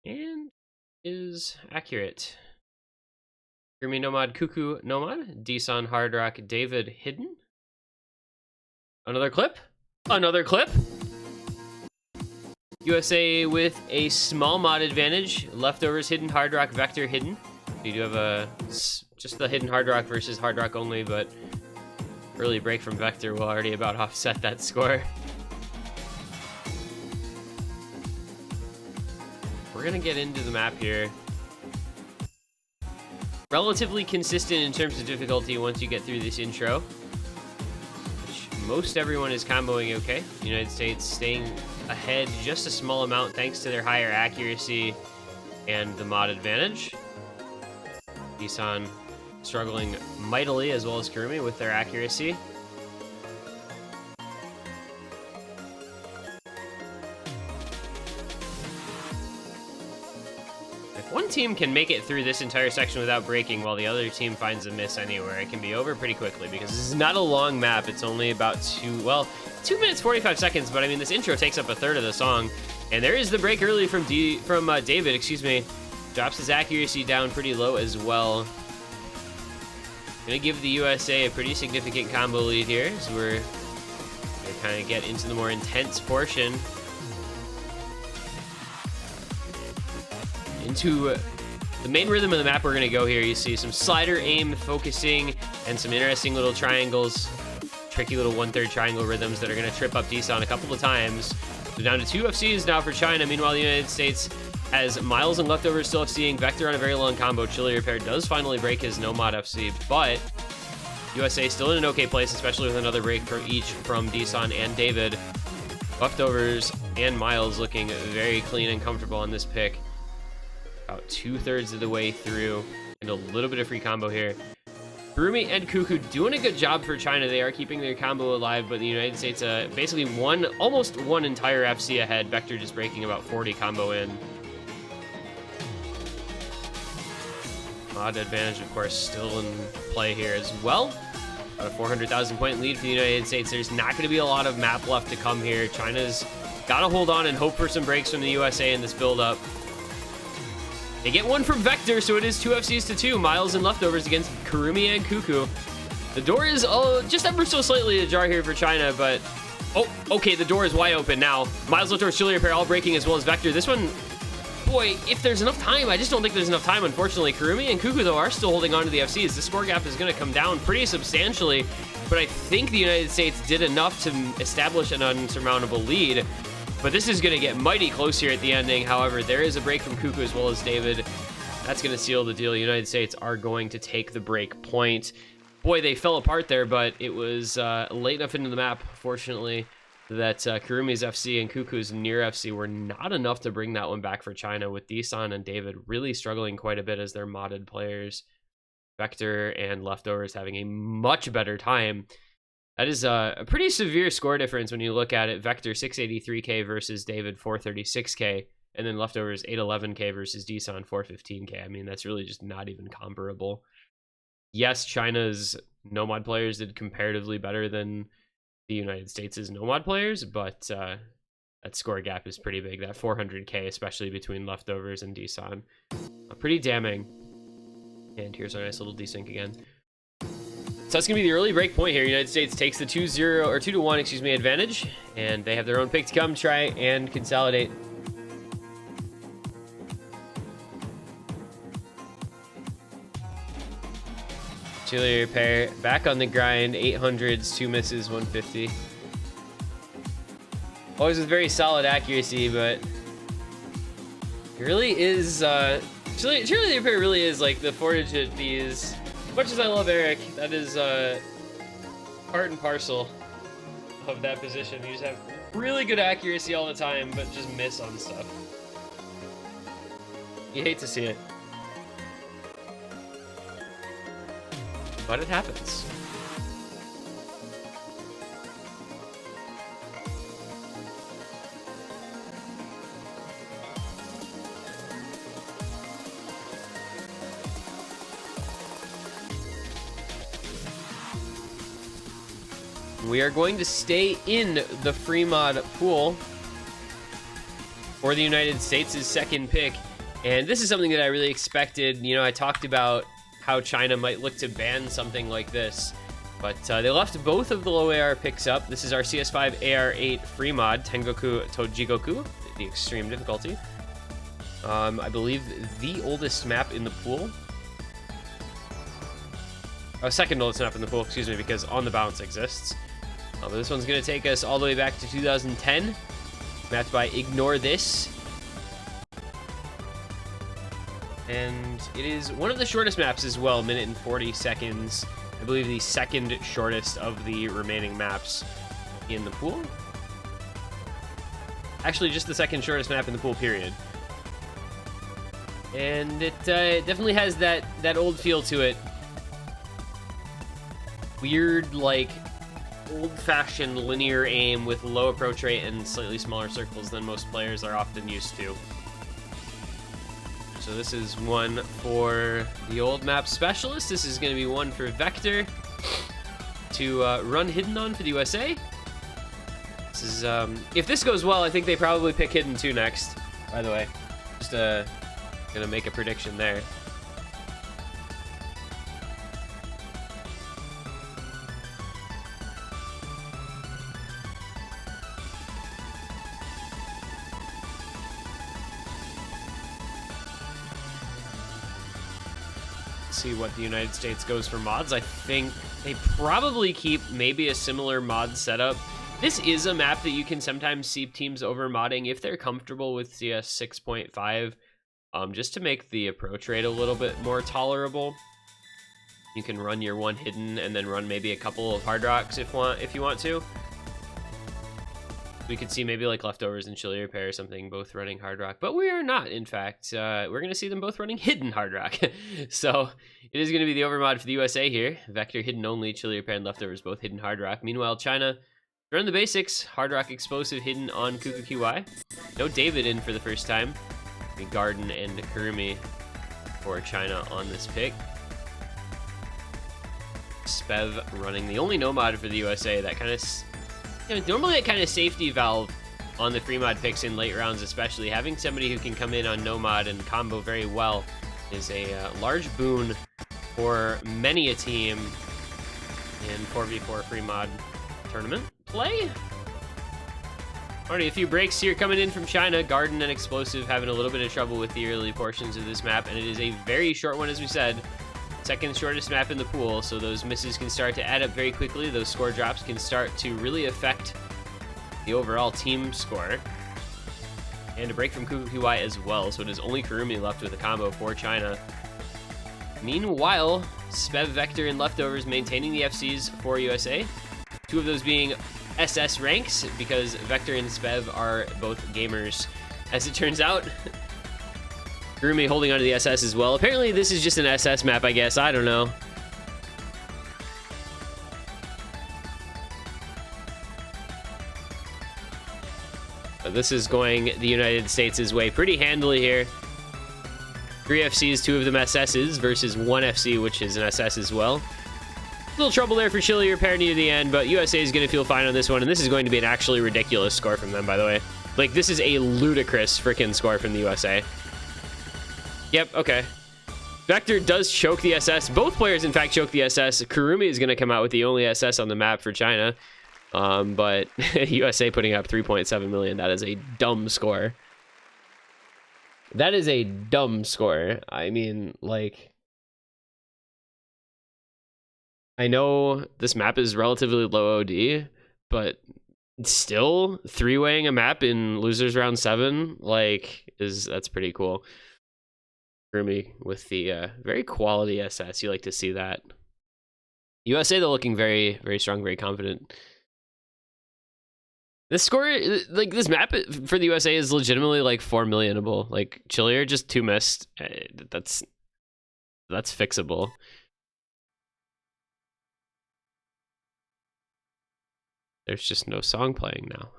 And is accurate. Kurumi Nomad, Cuckoo Nomad, Deson Hard Rock, David Hidden. Another clip. Another clip. USA with a small mod advantage. Leftovers Hidden, Hard Rock, Vector Hidden. You do have just the hidden hard rock versus hard rock only, but early break from Vector will already about offset that score. We're gonna get into the map here. Relatively consistent in terms of difficulty once you get through this intro, which most everyone is comboing okay. United States staying ahead just a small amount thanks to their higher accuracy and the mod advantage. Isan struggling mightily, as well as Kurumi, with their accuracy. If one team can make it through this entire section without breaking while the other team finds a miss anywhere, it can be over pretty quickly, because this is not a long map. It's only about 2 minutes 45 seconds, but I mean, this intro takes up a third of the song. And there is the break early from David, excuse me. Drops his accuracy down pretty low as well. Gonna give the USA a pretty significant combo lead here, as we're gonna kind of get into the more intense portion. Into the main rhythm of the map we're gonna go here. You see some slider aim focusing and some interesting little triangles, tricky little 1/3 triangle rhythms that are gonna trip up Disan a couple of times. So down to 2 FCs now for China. Meanwhile, the United States has Miles and Leftovers still FCing. Vector on a very long combo. Chili Repair does finally break his no mod FC, but USA still in an okay place, especially with another break from each from Disan and David. Leftovers and Miles looking very clean and comfortable on this pick. About 2/3 of the way through, and a little bit of free combo here. Kurumi and Cuckoo doing a good job for China. They are keeping their combo alive, but the United States basically almost one entire FC ahead. Vector just breaking about 40 combo in. Mod advantage, of course, still in play here as well. About a 400,000 point lead for the United States. There's not going to be a lot of map left to come here. China's got to hold on and hope for some breaks from the USA in this build-up. They get one from Vector, so it is 2 FCs to 2. Miles and Leftovers against Kurumi and Cuckoo. The door is just ever so slightly ajar here for China, but... Oh, okay, the door is wide open now. Miles, Leftovers, Chili Repair all breaking, as well as Vector. This one, boy, if there's enough time, I just don't think there's enough time, unfortunately. Kurumi and Cuckoo, though, are still holding on to the FCs. The score gap is going to come down pretty substantially, but I think the United States did enough to establish an unsurmountable lead. But this is going to get mighty close here at the ending. However, there is a break from Cuckoo as well as David. That's going to seal the deal. The United States are going to take the break point. Boy, they fell apart there, but it was late enough into the map, fortunately, that Kurumi's FC and Cuckoo's near FC were not enough to bring that one back for China, with Disan and David really struggling quite a bit as their modded players. Vector and Leftovers having a much better time. That is a pretty severe score difference when you look at it. Vector 683k versus David 436k, and then Leftovers 811k versus Disan 415k. I mean, that's really just not even comparable. Yes, China's no-mod players did comparatively better than the United States' no-mod players, but that score gap is pretty big. That 400k, especially between Leftovers and Disan. Pretty damning. And here's our nice little desync again. So that's going to be the early break point here. United States takes the 2-0 or 2-1, excuse me, advantage, and they have their own pick to come try and consolidate. Chili Repair back on the grind, 800s, 2 misses, 150. Always with very solid accuracy, but it really is Chili Repair really is like the fortitude these. As much as I love Eric, that is part and parcel of that position. You just have really good accuracy all the time, but just miss on stuff. You hate to see it. But it happens. We are going to stay in the free mod pool for the United States' second pick. And this is something that I really expected. You know, I talked about how China might look to ban something like this, but they left both of the low AR picks up. This is our CS5 AR8 free mod, Tengoku Tojigoku, the extreme difficulty. I believe the oldest map in the pool. second oldest map in the pool, excuse me, because On the Bounce exists. But this one's going to take us all the way back to 2010, mapped by Ignore This. And it is one of the shortest maps as well, minute and 40 seconds. I believe the second shortest of the remaining maps in the pool. Actually, just the second shortest map in the pool, period. And it definitely has that old feel to it. Weird, like, old-fashioned linear aim with low approach rate and slightly smaller circles than most players are often used to. So this is one for the old map specialist. This is going to be one for Vector to run Hidden on for the USA. This is, if this goes well, I think they probably pick Hidden 2 next, by the way. Just gonna make a prediction there. See what the United States goes for mods. I think they probably keep maybe a similar mod setup. This is a map that you can sometimes see teams over modding if they're comfortable with CS 6.5, just to make the approach rate a little bit more tolerable. You can run your one hidden and then run maybe a couple of hard rocks if you want to. We could see maybe like Leftovers and Chili Repair or something both running hard rock, but we are not. In fact, we're going to see them both running hidden hard rock. So it is going to be the overmod for the USA here. Vector hidden only, Chili Repair and Leftovers both hidden hard rock. Meanwhile, China run the basics, hard rock explosive hidden on KukuQI. No David in for the first time. Garden and Kurumi for China on this pick. Spev running the only no mod for the USA. That kind of, normally that kind of safety valve on the free mod picks in late rounds, especially having somebody who can come in on no mod and combo very well is a large boon for many a team in 4v4 free mod tournament play. Already a few breaks here coming in from China. Garden and Explosive having a little bit of trouble with the early portions of this map, and it is a very short one, as we said. Second shortest map in the pool, so those misses can start to add up very quickly. Those score drops can start to really affect the overall team score. And a break from KukuQI as well, so it is only Kurumi left with a combo for China. Meanwhile, Spev, Vector, and Leftovers maintaining the FCs for USA. Two of those being SS ranks, because Vector and Spev are both gamers, as it turns out. Kurumi holding onto the SS as well. Apparently this is just an SS map, I guess. I don't know. But this is going the United States' way pretty handily here. 3 FCs, 2 of them SSs, versus 1 FC, which is an SS as well. A little trouble there for Chili Repair near the end, but USA is going to feel fine on this one, and this is going to be an actually ridiculous score from them, by the way. Like, this is a ludicrous freaking score from the USA. Yep, okay. Vector does choke the SS. Both players, in fact, choke the SS. Kurumi is going to come out with the only SS on the map for China. But USA putting up 3.7 million. That is a dumb score. That is a dumb score. I mean, like, I know this map is relatively low OD, but still 3-weighing a map in losers round 7, like, that's pretty cool. Kurumi with the very quality SS. You like to see that. USA, though, looking very, very strong, very confident. This score, like, this map for the USA is legitimately like 4 millionable. Like, Chilier just 2 missed. That's fixable. There's just no song playing now.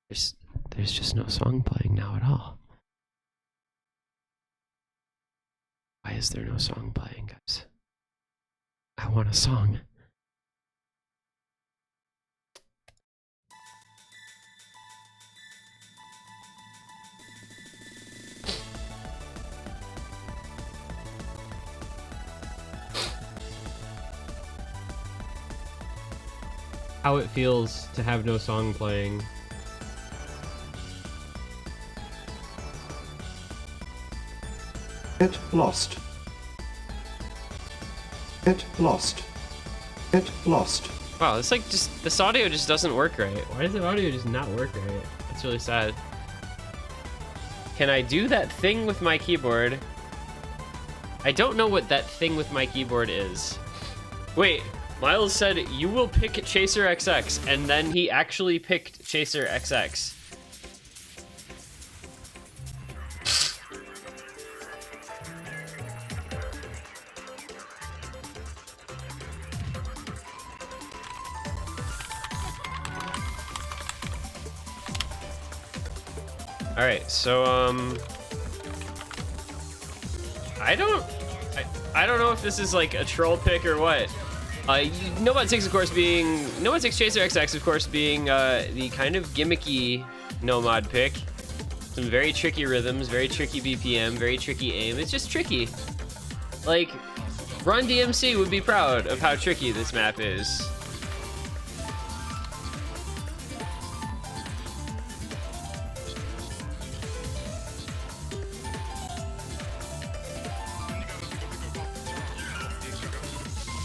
There's just no song playing now at all. Why is there no song playing, guys? I want a song. How it feels to have no song playing. Get lost. Hit lost. Hit lost. Wow, it's like just this audio just doesn't work right. Why does the audio just not work right? That's really sad. Can I do that thing with my keyboard? I don't know what that thing with my keyboard is. Wait, Miles said you will pick Chaser XX, and then he actually picked Chaser XX. All right, so I don't know if this is like a troll pick or what. Nomad 6, of course, being Nomad 6 Chaser XX, of course, being the kind of gimmicky Nomad pick. Some very tricky rhythms, very tricky BPM, very tricky aim. It's just tricky. Like, Run DMC would be proud of how tricky this map is.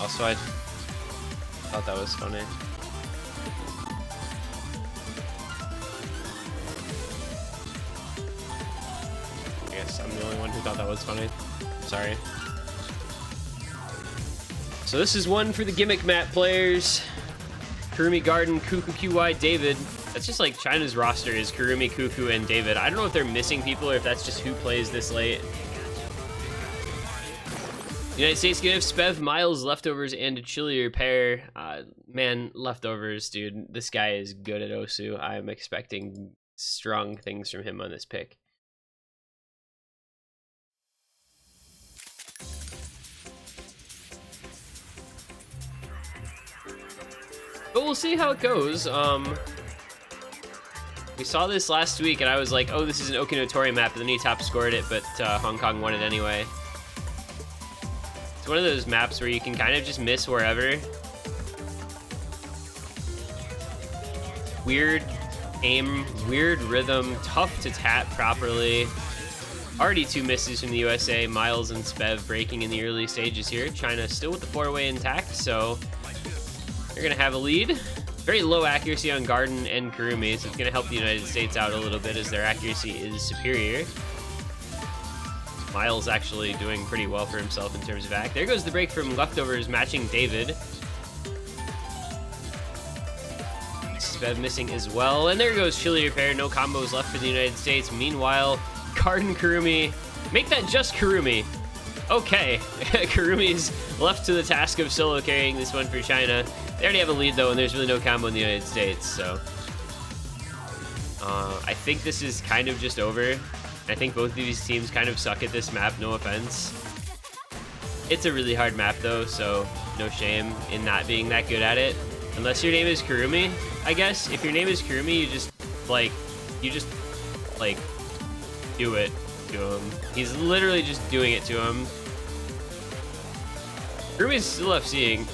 Also, I thought that was funny. I guess I'm the only one who thought that was funny. Sorry. So this is one for the gimmick map players. Kurumi Garden, Cuckoo QY, David. That's just like China's roster is Kurumi, Cuckoo, and David. I don't know if they're missing people or if that's just who plays this late. United States gonna have Spev, Miles, Leftovers, and a chillier pair. Man, Leftovers, dude. This guy is good at Osu. I'm expecting strong things from him on this pick. But we'll see how it goes. We saw this last week, and I was like, oh, this is an Okinotori map, and then he top scored it, but Hong Kong won it anyway. One of those maps where you can kind of just miss wherever. Weird aim, weird rhythm, tough to tap properly. Already 2 misses from the USA, Miles and Spev breaking in the early stages here. China still with the 4-way intact, so they're gonna have a lead. Very low accuracy on Garden and Kurumi, so it's gonna help the United States out a little bit as their accuracy is superior. Miles actually doing pretty well for himself in terms of act. There goes the break from Leftovers matching David. Spev missing as well. And there goes chillier pair. No combos left for the United States. Meanwhile, Garden Kurumi. Make that just Kurumi. Okay. Kurumi's left to the task of solo carrying this one for China. They already have a lead though, and there's really no combo in the United States, so I think this is kind of just over. I think both of these teams kind of suck at this map, no offense. It's a really hard map though, so no shame in not being that good at it. Unless your name is Kurumi, I guess. If your name is Kurumi, you just do it to him. He's literally just doing it to him. Kurumi's still FCing.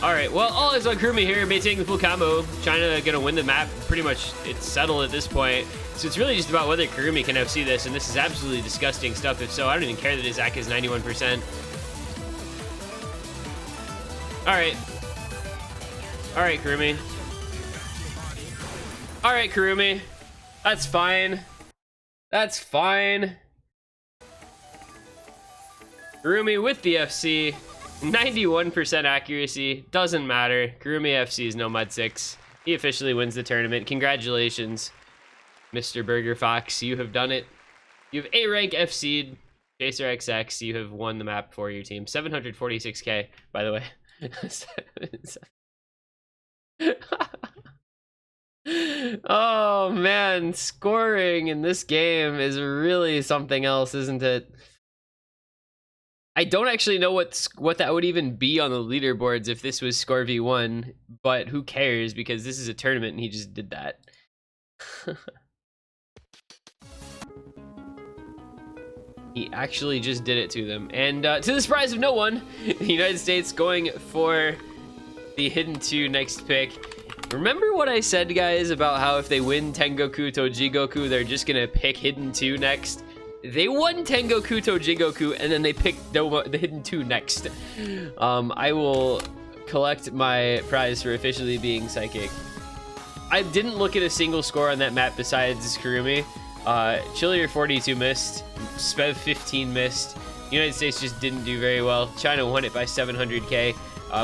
Alright, well, all is on Kurumi here, maintaining the full combo. China gonna win the map. Pretty much, it's settled at this point. So it's really just about whether Kurumi can FC this, and this is absolutely disgusting stuff. If so, I don't even care that his AC is 91%. Alright. Alright, Kurumi. Alright, Kurumi. That's fine. That's fine. Kurumi with the FC. 91% accuracy. Doesn't matter. Kurumi FC is Nomad 6. He officially wins the tournament. Congratulations, Mr. Burger Fox. You have done it. You have A-rank FC'd. Chaser XX, you have won the map for your team. 746k, by the way. Oh man, scoring in this game is really something else, isn't it? I don't actually know what that would even be on the leaderboards if this was Score V1, but who cares, because this is a tournament and he just did that. He actually just did it to them. And to the surprise of no one, the United States going for the Hidden 2 next pick. Remember what I said, guys, about how if they win Tengoku Tojigoku, they're just gonna pick Hidden 2 next? they won Tengoku to Jingoku, and then they picked the Hidden 2 next. I will collect my prize for officially being psychic. I didn't look at a single score on that map besides Kurumi. Chillier 42 missed, Spev 15 missed. United States just didn't do very well. China won it by 700k,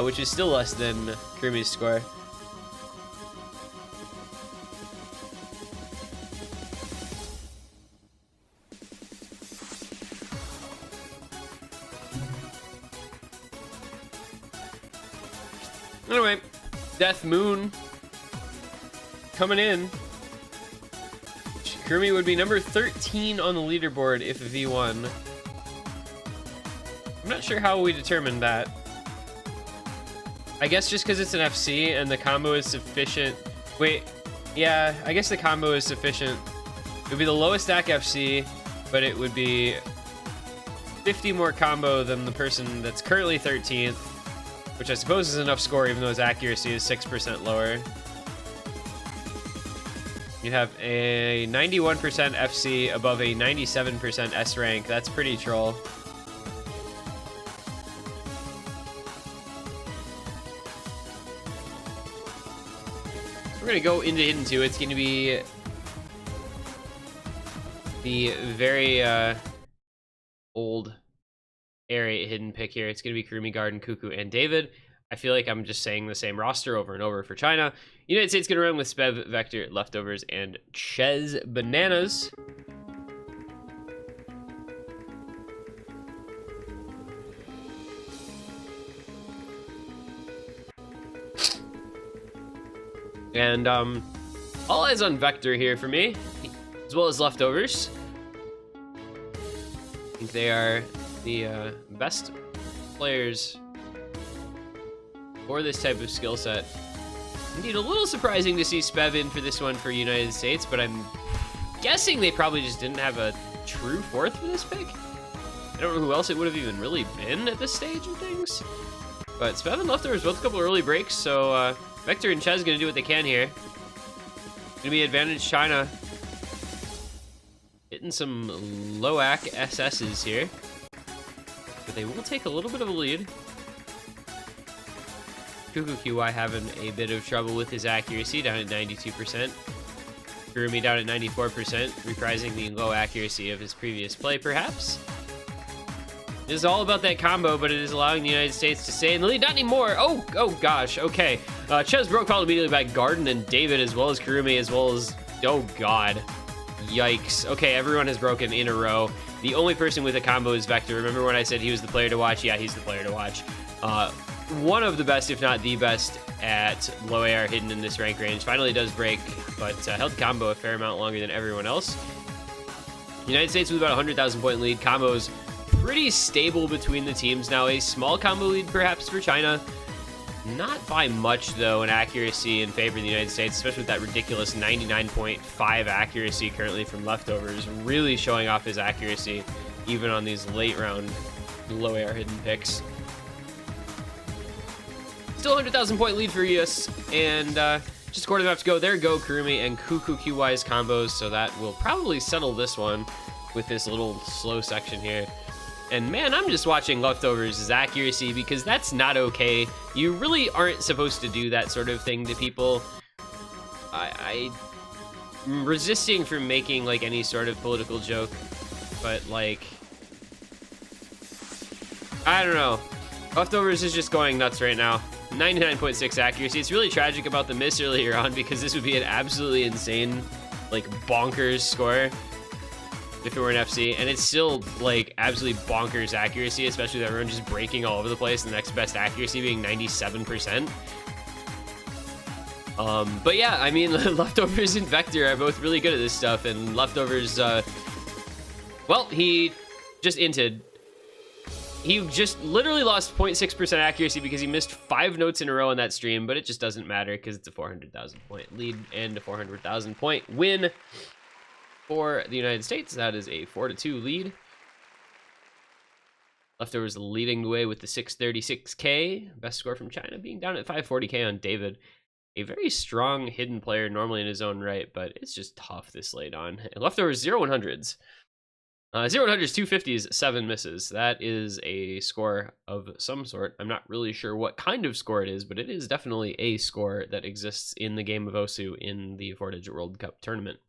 which is still less than Kurumi's score. Anyway, Death Moon coming in. Kurumi would be number 13 on the leaderboard if V1. I'm not sure how we determined that. I guess just because it's an FC and the combo is sufficient. Wait, yeah, I guess the combo is sufficient. It would be the lowest stack FC, but it would be 50 more combo than the person that's currently 13th, which I suppose is enough score even though his accuracy is 6% lower. You'd have a 91% FC above a 97% S rank. That's pretty troll. We're gonna go into Hidden 2. It's gonna be the very old area hidden pick here. It's gonna be Kurumi, Garden, Cuckoo, and David. I feel like I'm just saying the same roster over and over for China. United States gonna run with Spev, Vector, Leftovers, and Ches Bananas. And all eyes on Vector here for me, as well as Leftovers. I think they are the best players for this type of skill set. Indeed, a little surprising to see Spev in for this one for United States, but I'm guessing they probably just didn't have a true fourth for this pick. I don't know who else it would have even really been at this stage of things. But Spev and Leftovers both a couple early breaks, so Vector and Ches gonna do what they can here. Gonna be advantage China. Hitting some low AC SS's here. But they will take a little bit of a lead. Cuckoo QY having a bit of trouble with his accuracy, down at 92%. Kurumi down at 94%, reprising the low accuracy of his previous play, perhaps. It is all about that combo, but it is allowing the United States to stay in the lead. Not anymore. Oh gosh. Okay. Ches broke followed immediately by Garden and David, as well as Kurumi, as well as... Oh, God. Yikes. Okay, everyone has broken in a row. The only person with a combo is Vector. Remember when I said he was the player to watch? Yeah, he's the player to watch. One of the best, if not the best, at low AR hidden in this rank range. Finally does break, but held combo a fair amount longer than everyone else. United States with about a 100,000 point lead. Combos pretty stable between the teams now. A small combo lead perhaps for China. Not by much though in accuracy in favor of the United States, especially with that ridiculous 99.5 accuracy currently from Leftovers. Really showing off his accuracy even on these late round low AR hidden picks. Still 100,000 point lead for US, and just a quarter left to go. There go Kurumi and Cuckoo QY's combos, so that will probably settle this one with this little slow section here. And man, I'm just watching Leftovers' accuracy because that's not okay. You really aren't supposed to do that sort of thing to people. I'm resisting from making like any sort of political joke, but like, I don't know. Leftovers is just going nuts right now. 99.6 accuracy. It's really tragic about the miss earlier on because this would be an absolutely insane, like bonkers score if it were an FC, and it's still like absolutely bonkers accuracy, especially with everyone just breaking all over the place. The next best accuracy being 97%. But yeah, I mean, Leftovers and Vector are both really good at this stuff, and Leftovers, well, he just inted. He just literally lost 0.6% accuracy because he missed 5 notes in a row in that stream, but it just doesn't matter because it's a 400,000 point lead and a 400,000 point win for the United States. That is a 4-2 lead. Leftovers leading the way with the 636k. Best score from China being down at 540k on David. A very strong hidden player normally in his own right, but it's just tough this late on. Leftovers 0-100s. 0 100 is 250s, 7 misses. That is a score of some sort. I'm not really sure what kind of score it is, but it is definitely a score that exists in the game of Osu in the 4-digit World Cup tournament.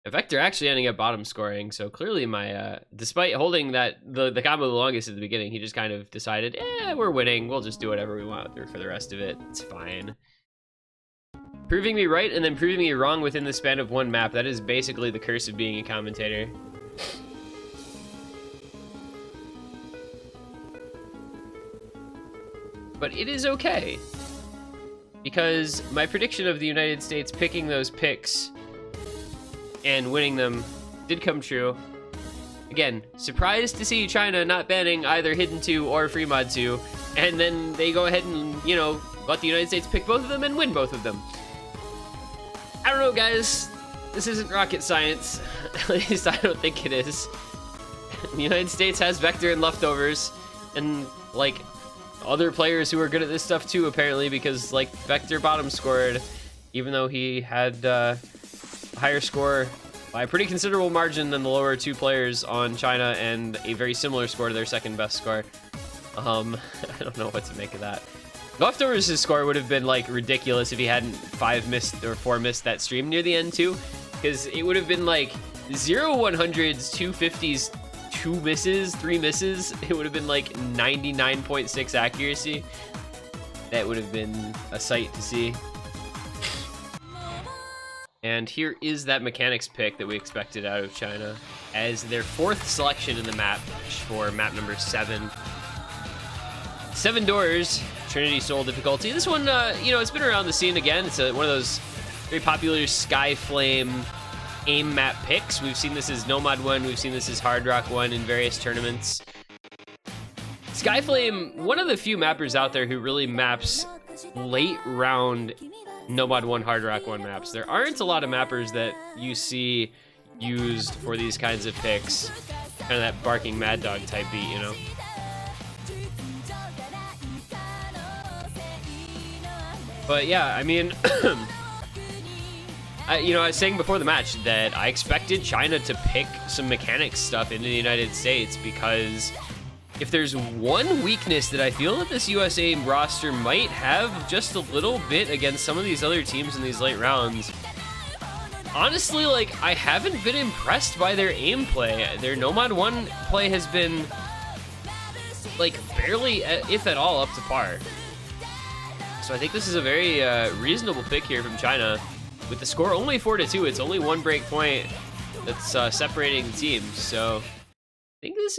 Vector actually ending up bottom scoring, so clearly my, despite holding that the combo the longest at the beginning, he just kind of decided, we're winning, we'll just do whatever we want for the rest of it, it's fine. Proving me right and then proving me wrong within the span of one map. That is basically the curse of being a commentator. But it is okay. Because my prediction of the United States picking those picks and winning them did come true. Again, surprised to see China not banning either Hidden 2 or Free Mod 2. And then they go ahead and, you know, let the United States pick both of them and win both of them. I don't know, guys. This isn't rocket science. At least I don't think it is. The United States has Vector and leftovers, and like other players who are good at this stuff too, apparently, because like Vector bottom scored, even though he had a higher score by a pretty considerable margin than the lower two players on China, and a very similar score to their second best score. I don't know what to make of that. Leftovers' score would have been like ridiculous if he hadn't 5 missed or 4 missed that stream near the end too, because it would have been like 0 100s, 250s, 2 misses, 3 misses. It would have been like 99.6 accuracy. That would have been a sight to see. And here is that mechanics pick that we expected out of China as their 4th selection in the map for map number 7. 7 doors. Trinity Soul difficulty. This one, you know, it's been around the scene again. It's one of those very popular Skyflame aim map picks. We've seen this as Nomad 1, we've seen this as Hard Rock 1 in various tournaments. Skyflame, one of the few mappers out there who really maps late round Nomad 1, Hard Rock 1 maps. There aren't a lot of mappers that you see used for these kinds of picks. Kind of that barking mad dog type beat, you know? But yeah, I mean, I was saying before the match that I expected China to pick some mechanics stuff into the United States, because if there's one weakness that I feel that this USA roster might have just a little bit against some of these other teams in these late rounds, honestly, like, I haven't been impressed by their aim play. Their Nomad 1 play has been, like, barely, if at all, up to par. So I think this is a very reasonable pick here from China. With the score only 4-2, it's only 1 break point that's separating the teams. So I think this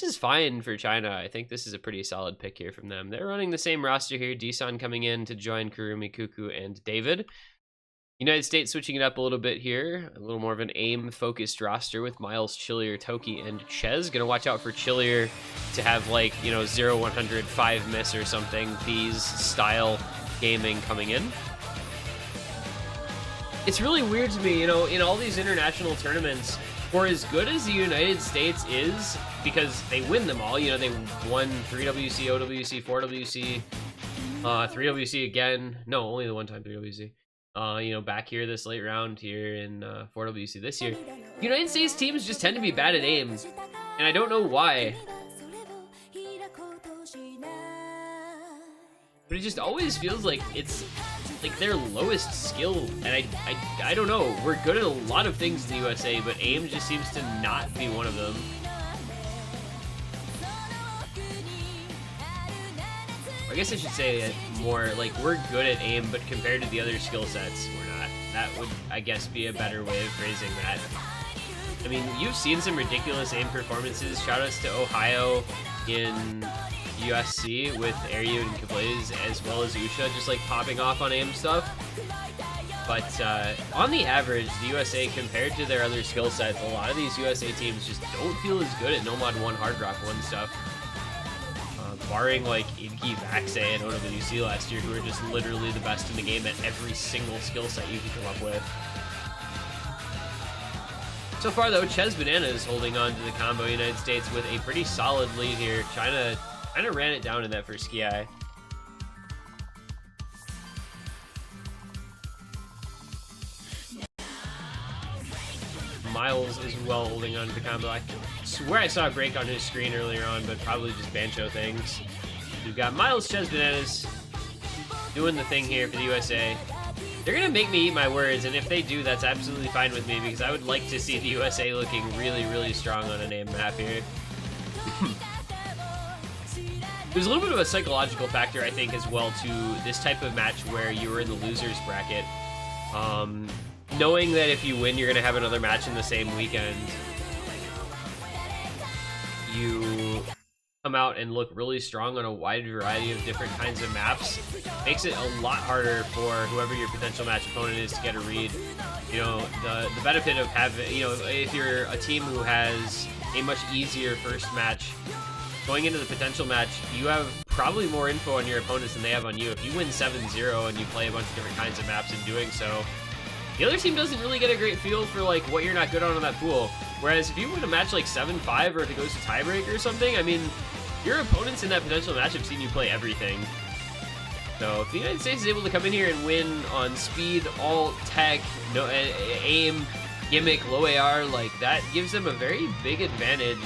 is fine for China. I think this is a pretty solid pick here from them. They're running the same roster here. Desan coming in to join Kurumi, Kuku, and David. United States switching it up a little bit here. A little more of an aim-focused roster with Miles, Chillier, Toki, and Ches. Gonna watch out for Chillier to have, like, you know, 0 100, 5 miss or something. These style gaming coming in. It's really weird to me, you know, in all these international tournaments, for as good as the United States is, because they win them all, you know, they won 3WC, OWC, 4WC, 3WC again. No, only the one time 3WC. You know, back here this late round here in 4WC this year. United States teams just tend to be bad at aim, and I don't know why. But it just always feels like it's like their lowest skill, and I don't know. We're good at a lot of things in the USA, but aim just seems to not be one of them. I guess I should say it more like we're good at aim, but compared to the other skill sets, we're not. That would, I guess, be a better way of phrasing that. I mean, you've seen some ridiculous aim performances. Shoutouts to Ohio in USC with Aryud and Kablaze, as well as Usha, just like popping off on aim stuff. But on the average, the USA, compared to their other skill sets, a lot of these USA teams just don't feel as good at Nomad 1, Hard Rock 1 stuff. Barring like Idki, Vaxe, and OWC last year, who are just literally the best in the game at every single skill set you can come up with. So far though, Ches Banana is holding on to the combo. United States with a pretty solid lead here. China kind of ran it down in that first ski eye. Miles as well holding on to the combo. I swear I saw a break on his screen earlier on, but probably just Bancho things. We've got Miles Ches Bananas doing the thing here for the USA. They're going to make me eat my words, and if they do, that's absolutely fine with me, because I would like to see the USA looking really, really strong on a name map here. There's a little bit of a psychological factor, I think, as well, to this type of match where you were in the loser's bracket. Knowing that if you win, you're going to have another match in the same weekend. You come out and look really strong on a wide variety of different kinds of maps. Makes it a lot harder for whoever your potential match opponent is to get a read. You know, the benefit of having, you know, if you're a team who has a much easier first match, going into the potential match, you have probably more info on your opponents than they have on you. If you win 7-0 and you play a bunch of different kinds of maps in doing so, the other team doesn't really get a great feel for like what you're not good on that pool. Whereas if you win a match like 7-5 or if it goes to tiebreak or something, I mean, your opponents in that potential match have seen you play everything. So if the United States is able to come in here and win on speed, alt, tech, no aim, gimmick, low AR, like that gives them a very big advantage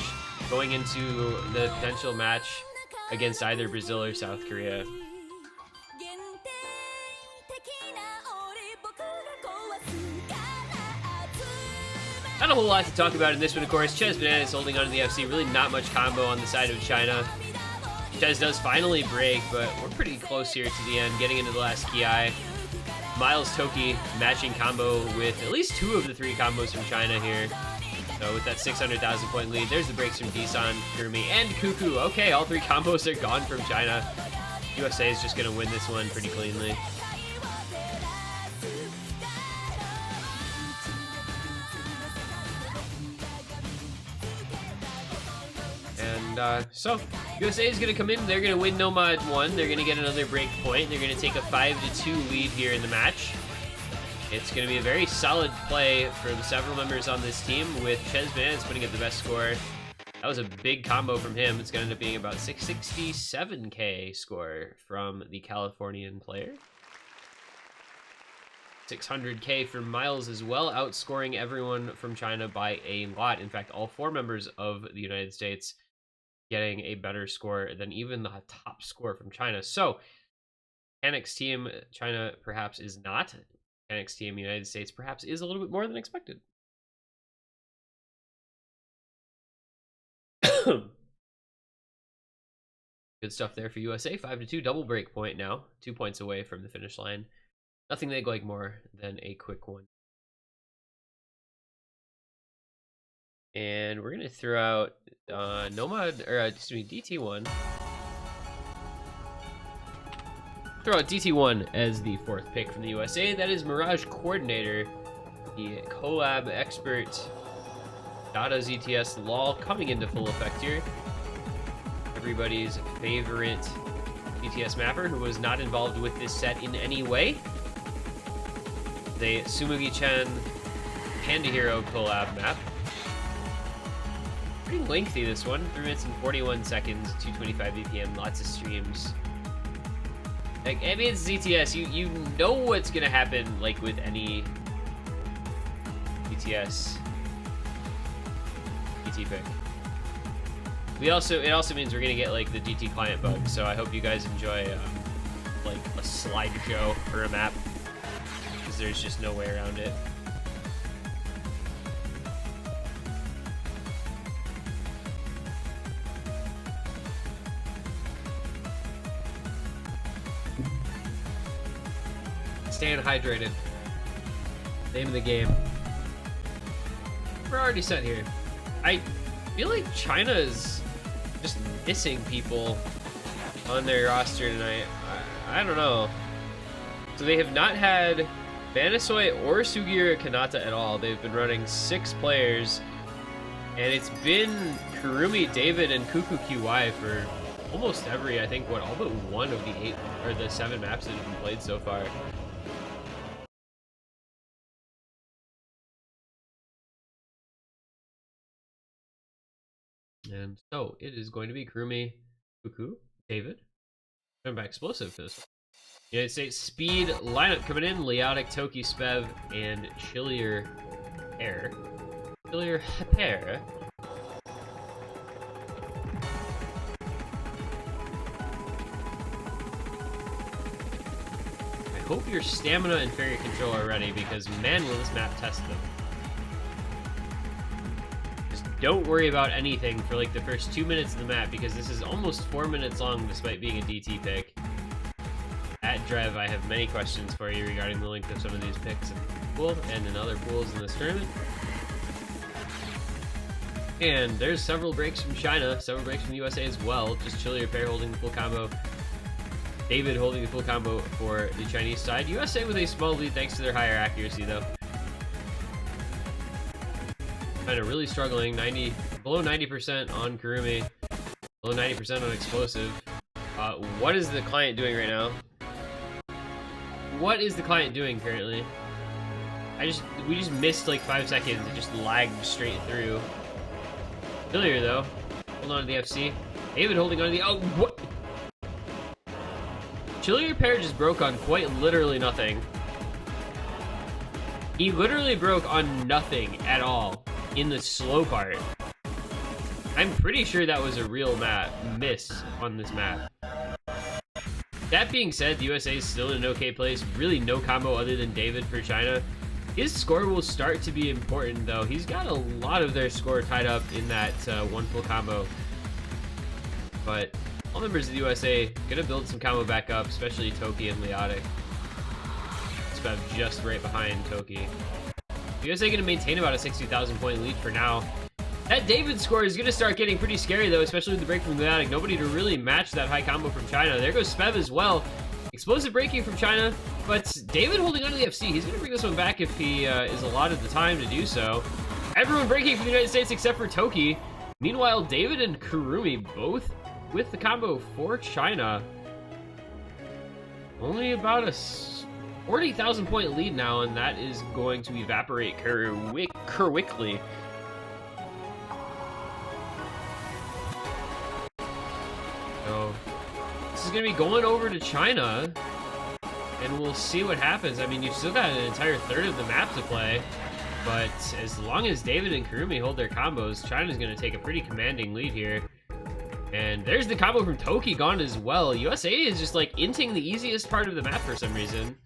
going into the potential match against either Brazil or South Korea. Not a whole lot to talk about in this one, of course. Ches Bananas holding on to the FC. Really not much combo on the side of China. Ches does finally break, but we're pretty close here to the end, getting into the last Ki. Miles Toki matching combo with at least 2 of the 3 combos from China here. So with that 600,000 point lead, there's the breaks from Disan, Kurumi, and Cuckoo. Okay, all 3 combos are gone from China. USA is just going to win this one pretty cleanly. And so, USA is going to come in, they're going to win Nomad 1, they're going to get another break point, they're going to take a 5-2 lead here in the match. It's going to be a very solid play for the several members on this team, with Ches Bananas putting up the best score. That was a big combo from him. It's going to end up being about 667k score from the Californian player. 600k from Miles as well, outscoring everyone from China by a lot. In fact, all 4 members of the United States getting a better score than even the top score from China. So, Mechanics team, China perhaps is not. Mechanics team, United States perhaps is a little bit more than expected. Good stuff there for USA. 5-2, double break point now. 2 points away from the finish line. Nothing they'd like more than a quick one. And we're going to throw out Nomad, or excuse me, DT1. Throw out DT1 as the 4th pick from the USA. That is Mirage Coordinator, the collab expert, Dada's ETS LOL coming into full effect here. Everybody's favorite ETS mapper who was not involved with this set in any way. The Sumugi-chan Panda Hero collab map. Pretty lengthy, this one. 3 minutes and 41 seconds, 225 BPM, lots of streams. Like, I mean, it's ETS. You know what's gonna happen, like, with any ETS DT pick. It also means we're gonna get, like, the DT client bug, so I hope you guys enjoy, like, a slideshow for a map, because there's just no way around it. Staying hydrated. Name of the game. We're already set here. I feel like China is just missing people on their roster tonight. I don't know. So they have not had Vanasoy or Sugiura Kanata at all. They've been running 6 players, and it's been Kurumi, David, and Cuckoo QY for almost every, I think, all but 1 of the 8 or the 7 maps that have been played so far. And so it is going to be Kurumi, Cuckoo, David, coming back explosive for this one. United States speed lineup coming in: Leotic, Toki, Spev, and Chillier Air. Chiller pair. I hope your stamina and fairy control are ready, because man, will this map test them. Just don't worry about anything for like the first 2 minutes of the map, because this is almost 4 minutes long despite being a DT pick. At Drev, I have many questions for you regarding the length of some of these picks in the pool and in other pools in this tournament. And there's several breaks from China, several breaks from the USA as well. Just Chiller pair holding the full combo. David holding the full combo for the Chinese side. USA with a small lead thanks to their higher accuracy though. Kind of really struggling, below 90% on Kurumi, below 90% on explosive. What is the client doing right now? What is the client doing currently? We just missed like 5 seconds. It just lagged straight through. Chiller though, hold on to the FC. David holding on to the, oh, what? Chiller pair just broke on quite literally nothing. He literally broke on nothing at all in the slow part. I'm pretty sure that was a real miss on this map. That being said, the USA is still in an okay place. Really no combo other than David for China. His score will start to be important though. He's got a lot of their score tied up in that one full combo. But all members of the USA gonna build some combo back up, especially Toki and Leotic. Spev just right behind Toki. The USA gonna maintain about a 60,000 point lead for now. That David score is gonna start getting pretty scary though, especially with the break from Leotic. Nobody to really match that high combo from China. There goes Spev as well. Explosive breaking from China, but David holding onto the FC. He's gonna bring this one back if he is allotted the time to do so. Everyone breaking from the United States except for Toki. Meanwhile, David and Kurumi both with the combo for China. Only about a 40,000 point lead now, and that is going to evaporate quickly. So this is gonna be going over to China, and we'll see what happens. I mean, you've still got an entire third of the map to play, but as long as David and Kurumi hold their combos, China's gonna take a pretty commanding lead here. And there's the combo from Toki gone as well. USA is just like inting the easiest part of the map for some reason.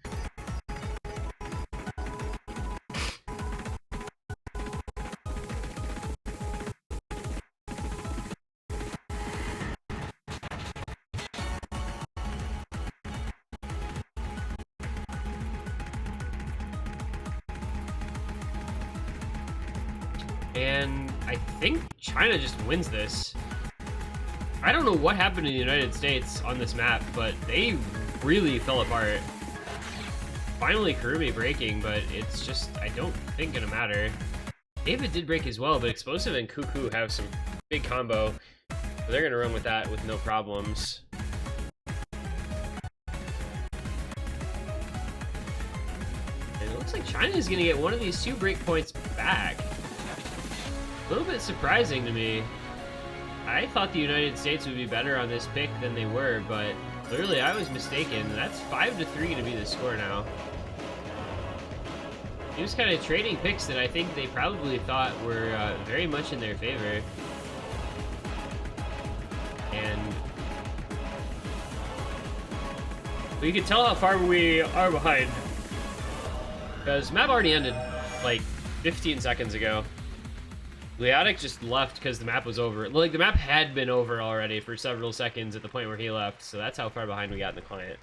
And I think China just wins this. I don't know what happened in the United States on this map, but they really fell apart. Finally Kurumi breaking, but it's just, I don't think gonna matter. David did break as well, but Explosive and Cuckoo have some big combo, so they're gonna run with that with no problems. And it looks like China's gonna get one of these 2 break points back. A little bit surprising to me. I thought the United States would be better on this pick than they were, but clearly I was mistaken. That's 5-3 to be the score now. He was kind of trading picks that I think they probably thought were very much in their favor. And you can tell how far we are behind, because map already ended like 15 seconds ago. Leotic just left because the map was over. Like, the map had been over already for several seconds at the point where he left, so that's how far behind we got in the client.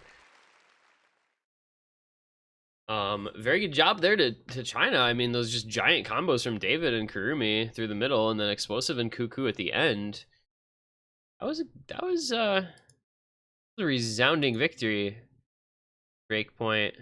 Very good job there to China. I mean, those just giant combos from David and Kurumi through the middle, and then Explosive and Cuckoo at the end. That was a resounding victory. Break point.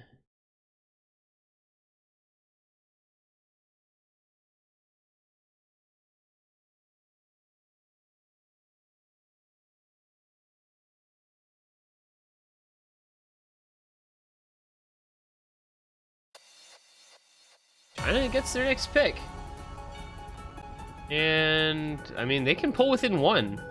China gets their next pick. And, I mean, they can pull within 1.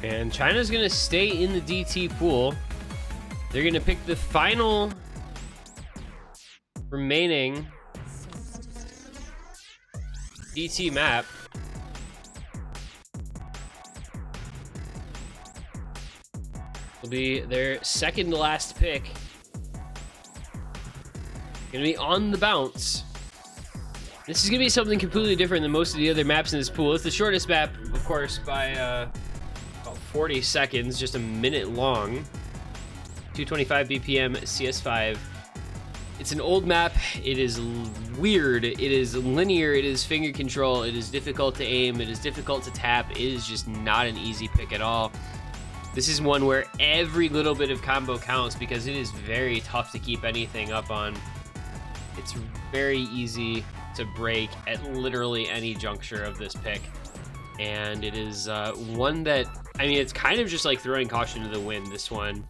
And China's gonna stay in the DT pool. They're gonna pick the final remaining DT map. Will be their second to last pick. Gonna be on the bounce. This is gonna be something completely different than most of the other maps in this pool. It's the shortest map, of course, by about 40 seconds, just a minute long. 225 BPM, CS5. It's an old map. It is weird. It is linear. It is finger control. It is difficult to aim. It is difficult to tap. It is just not an easy pick at all. This is one where every little bit of combo counts because it is very tough to keep anything up on. It's very easy to break at literally any juncture of this pick. And it is one that, I mean, it's kind of just like throwing caution to the wind, this one.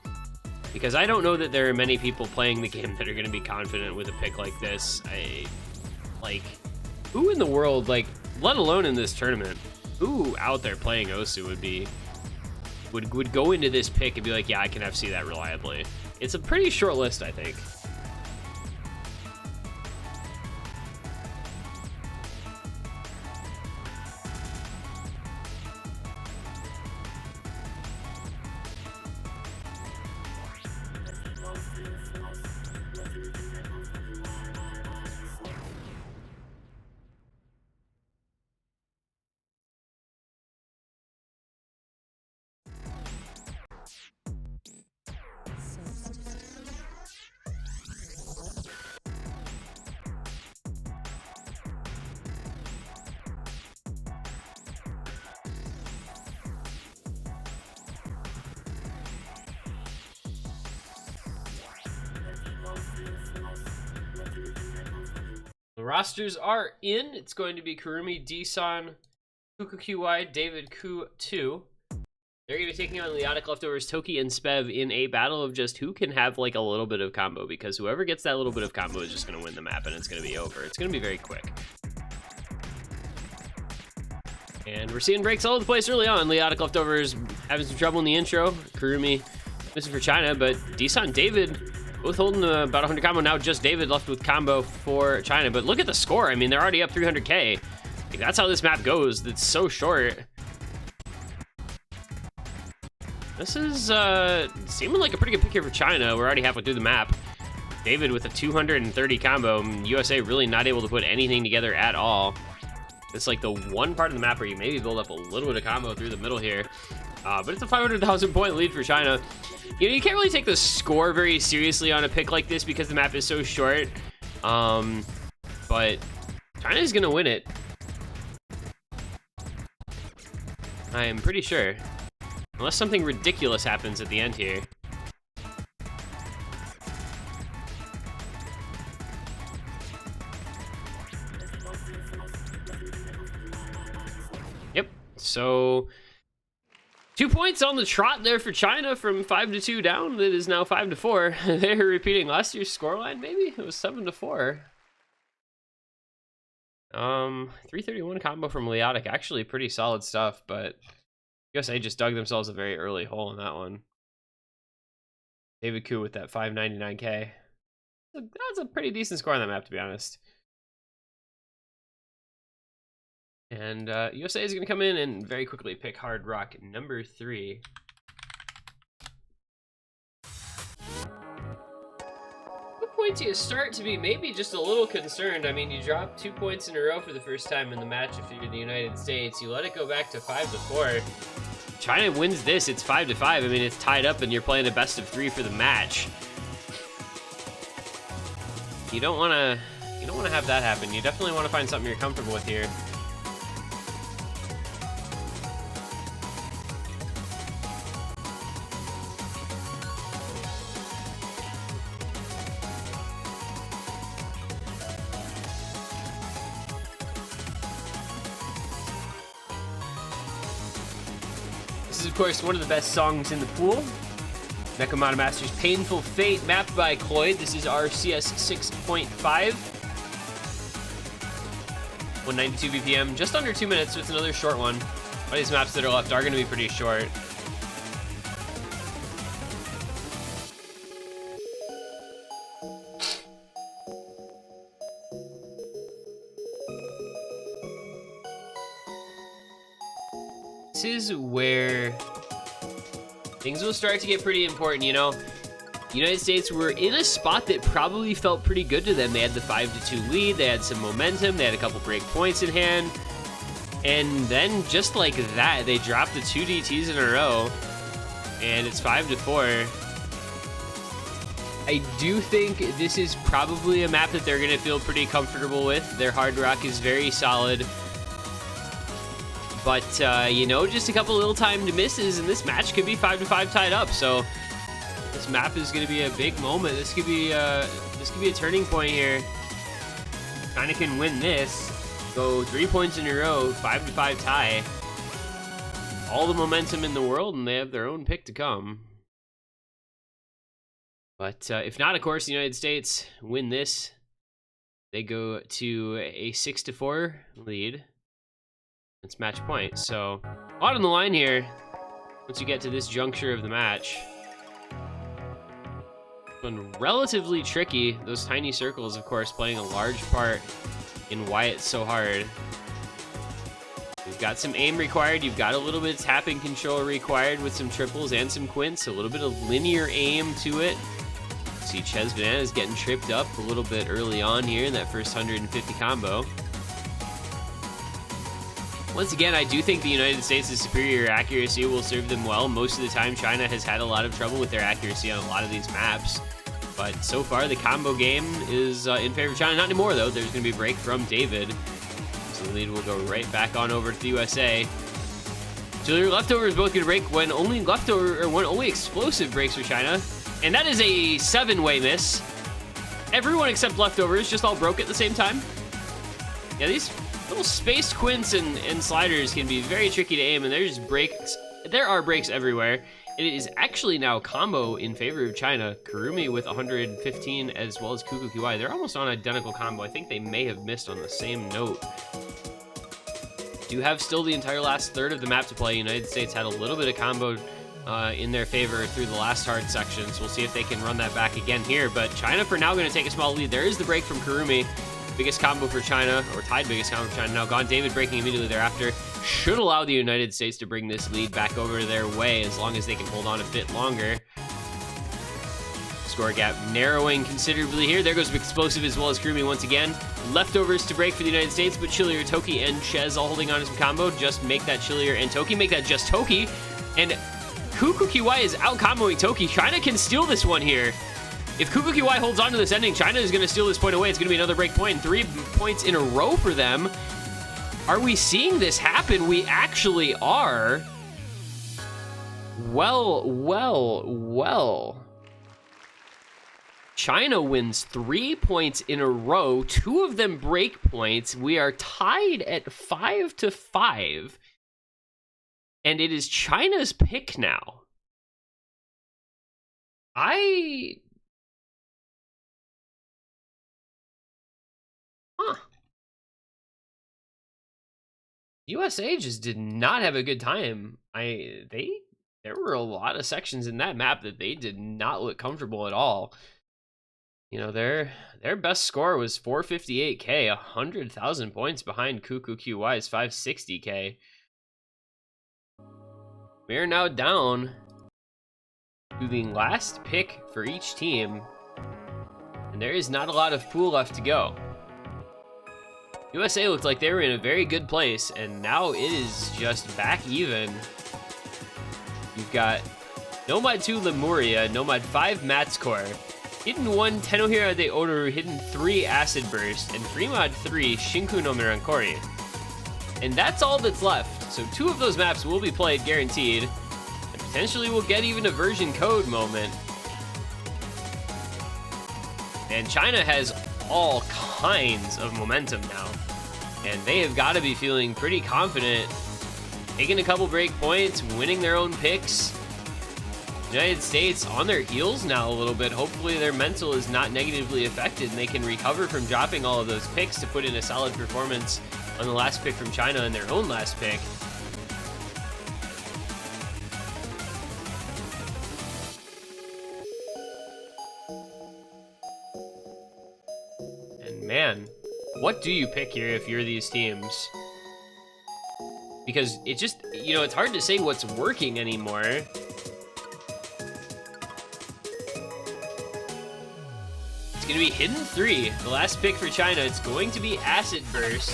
Because I don't know that there are many people playing the game that are going to be confident with a pick like this. Like, who in the world, like, let alone in this tournament, who out there playing Osu would go into this pick and be like, yeah, I can FC that reliably. It's a pretty short list, I think. The rosters are in. It's going to be Kurumi, D-San, Kuku QY, David Ku 2. They're going to be taking on Leotic Leftovers, Toki, and Spev in a battle of just who can have like a little bit of combo, because whoever gets that little bit of combo is just going to win the map and it's going to be over. It's going to be very quick. And we're seeing breaks all over the place early on. Leotic Leftovers having some trouble in the intro. Kurumi missing for China, but D-San and David both holding about 100 combo. Now just David left with combo for China. But look at the score. I mean, they're already up 300k. Like, that's how this map goes. It's so short. This is seeming like a pretty good pick here for China. We're already halfway through the map. David with a 230 combo. USA really not able to put anything together at all. It's like the one part of the map where you maybe build up a little bit of combo through the middle here. But it's a 500,000 point lead for China. You know, you can't really take the score very seriously on a pick like this because the map is so short. But China's gonna win it. I am pretty sure. Unless something ridiculous happens at the end here. Yep, so 2 points on the trot there for China from 5-2 down. It is now 5-4. They're repeating last year's scoreline, maybe? It was 7-4. 331 combo from Leotic. Actually pretty solid stuff, but USA just dug themselves a very early hole in that one. David Ku with that 599k. That's a pretty decent score on that map, to be honest. And USA is going to come in and very quickly pick Hard Rock number 3. What point do you start to be maybe just a little concerned? I mean, you drop 2 points in a row for the first time in the match if you're the United States. You let it go back to 5-4. China wins this, it's 5-5. I mean, it's tied up and you're playing a best of 3 for the match. You don't want to have that happen. You definitely want to find something you're comfortable with here. This is, of course, one of the best songs in the pool. Nekomata Masters Painful Fate, mapped by Cloyd. This is RCS 6.5. 192 BPM, just under 2 minutes, so it's another short one. All these maps that are left are going to be pretty short. This is where things will start to get pretty important, you know. The United States were in a spot that probably felt pretty good to them. They had the 5-2 lead, they had some momentum, they had a couple break points in hand, and then just like that, they dropped the 2 DTs in a row, and it's 5-4. I do think this is probably a map that they're going to feel pretty comfortable with. Their hard rock is very solid. But, you know, just a couple little timed misses, and this match could be 5-5 tied up. So this map is going to be a big moment. This could be a turning point here. China can win this, go 3 points in a row, 5-5 tie. All the momentum in the world, and they have their own pick to come. But if not, of course, the United States win this. They go to a 6-4 lead. It's match point. So a lot on the line here once you get to this juncture of the match. Been relatively tricky. Those tiny circles, of course, playing a large part in why it's so hard. You've got some aim required. You've got a little bit of tapping control required with some triples and some quints. A little bit of linear aim to it. See Ches Bananas getting tripped up a little bit early on here in that first 150 combo. Once again, I do think the United States' superior accuracy will serve them well. Most of the time, China has had a lot of trouble with their accuracy on a lot of these maps. But so far, the combo game is in favor of China. Not anymore, though. There's going to be a break from David. So the lead will go right back on over to the USA. So their leftovers both get a break when only explosive breaks for China. And that is a 7-way miss. Everyone except leftovers just all broke at the same time. Yeah, these little spaced quints and sliders can be very tricky to aim, and there's breaks. There are breaks everywhere. It is actually now combo in favor of China. Kurumi with 115 as well as Kuku Kiwai. They're almost on identical combo. I think they may have missed on the same note. Do have still the entire last third of the map to play. United States had a little bit of combo in their favor through the last hard sections. We'll see if they can run that back again here, but China for now going to take a small lead. There is the break from Kurumi. Biggest combo for China, or tied biggest combo for China now gone. David breaking immediately thereafter. Should allow the United States to bring this lead back over their way as long as they can hold on a bit longer. Score gap narrowing considerably here. There goes Explosive as well as Kurumi once again. Leftovers to break for the United States, but Chillier, Toki, and Ches all holding on to some combo. Just make that Chillier and Toki. Make that just Toki. And Kuku Kiwai is out comboing Toki. China can steal this one here. If Kuku Kiwai holds on to this ending, China is going to steal this point away. It's going to be another break point, 3 points in a row for them. Are we seeing this happen? We actually are. Well. China wins 3 points in a row, 2 of them break points. We are tied at 5-5. And it is China's pick now. USA just did not have a good time. There were a lot of sections in that map that they did not look comfortable at all. You know, their best score was 458k, 100,000 points behind Kuku QY's 560k. We are now down to the last pick for each team, and there is not a lot of pool left to go. USA looked like they were in a very good place, and now it is just back even. You've got Nomad 2 Lemuria, Nomad 5 Matscore, Hidden 1 Tenohira de Odoru, Hidden 3 Acid Burst, and Fremod 3 Shinku no Mirankori. And that's all that's left, so 2 of those maps will be played guaranteed, and potentially we'll get even a version code moment. And China has all kinds of momentum now, and they have got to be feeling pretty confident, taking a couple break points, winning their own picks. United States on their heels now a little bit. Hopefully their mental is not negatively affected and they can recover from dropping all of those picks to put in a solid performance on the last pick from China and their own last pick. And man, what do you pick here if you're these teams? because it just, you know, it's hard to say what's working anymore. It's going to be Hidden 3, the last pick for China. It's going to be Acid Burst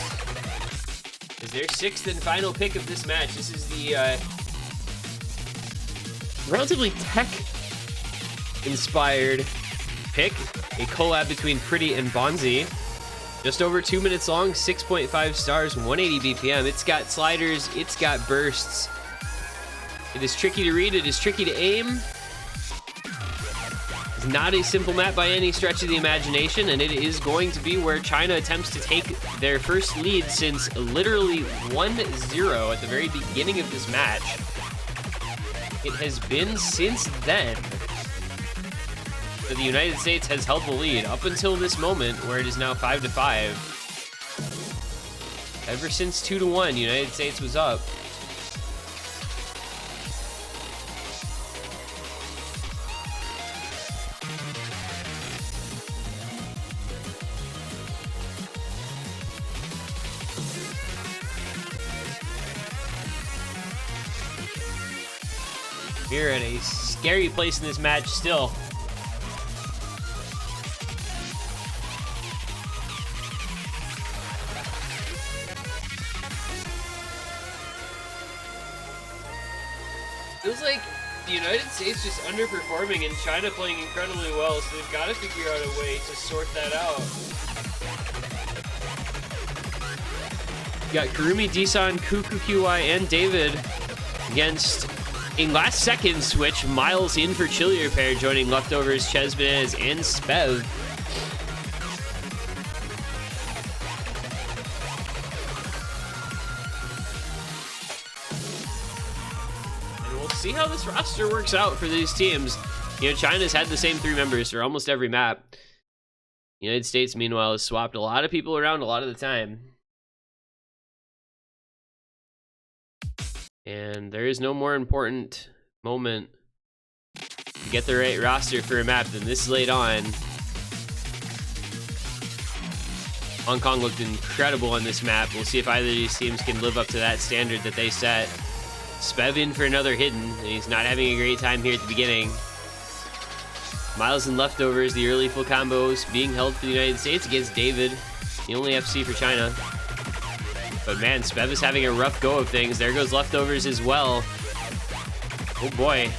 as their 6th and final pick of this match. This is the relatively tech-inspired pick, a collab between Pretty and Bonzi. Just over 2 minutes long, 6.5 stars, 180 BPM. It's got sliders, it's got bursts. It is tricky to read, it is tricky to aim. It's not a simple map by any stretch of the imagination, and it is going to be where China attempts to take their first lead since literally 1-0 at the very beginning of this match. It has been since then that the United States has held the lead up until this moment, where it is now 5-5. Ever since 2-1, United States was up. We're at a scary place in this match still. Feels like the United States just underperforming and China playing incredibly well, so they've got to figure out a way to sort that out. You got Kurumi, Disan, Kuku, QI, and David against a last-second switch. Miles in for Chillier pair, joining Leftovers, Ches Bananas, and Spev. See how this roster works out for these teams. You know, China's had the same 3 members for almost every map. The United States, meanwhile, has swapped a lot of people around a lot of the time. And there is no more important moment to get the right roster for a map than this late on. Hong Kong looked incredible on this map. We'll see if either of these teams can live up to that standard that they set. Spev in for another hidden, and he's not having a great time here at the beginning. Miles and Leftovers, the early full combos being held for the United States against David, the only FC for China. But man, Spev is having a rough go of things. There goes Leftovers as well. Oh boy.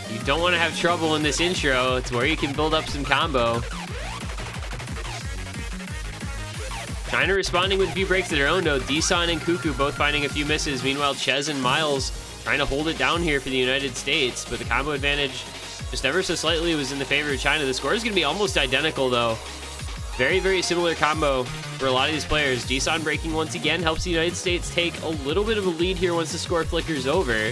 You don't want to have trouble in this intro. It's where you can build up some combo. China responding with a few breaks of their own, though. Disan and Kuku both finding a few misses. Meanwhile, Ches and Miles trying to hold it down here for the United States, but the combo advantage just ever so slightly was in the favor of China. The score is going to be almost identical, though. Very, very similar combo for a lot of these players. Disan breaking once again helps the United States take a little bit of a lead here once the score flickers over.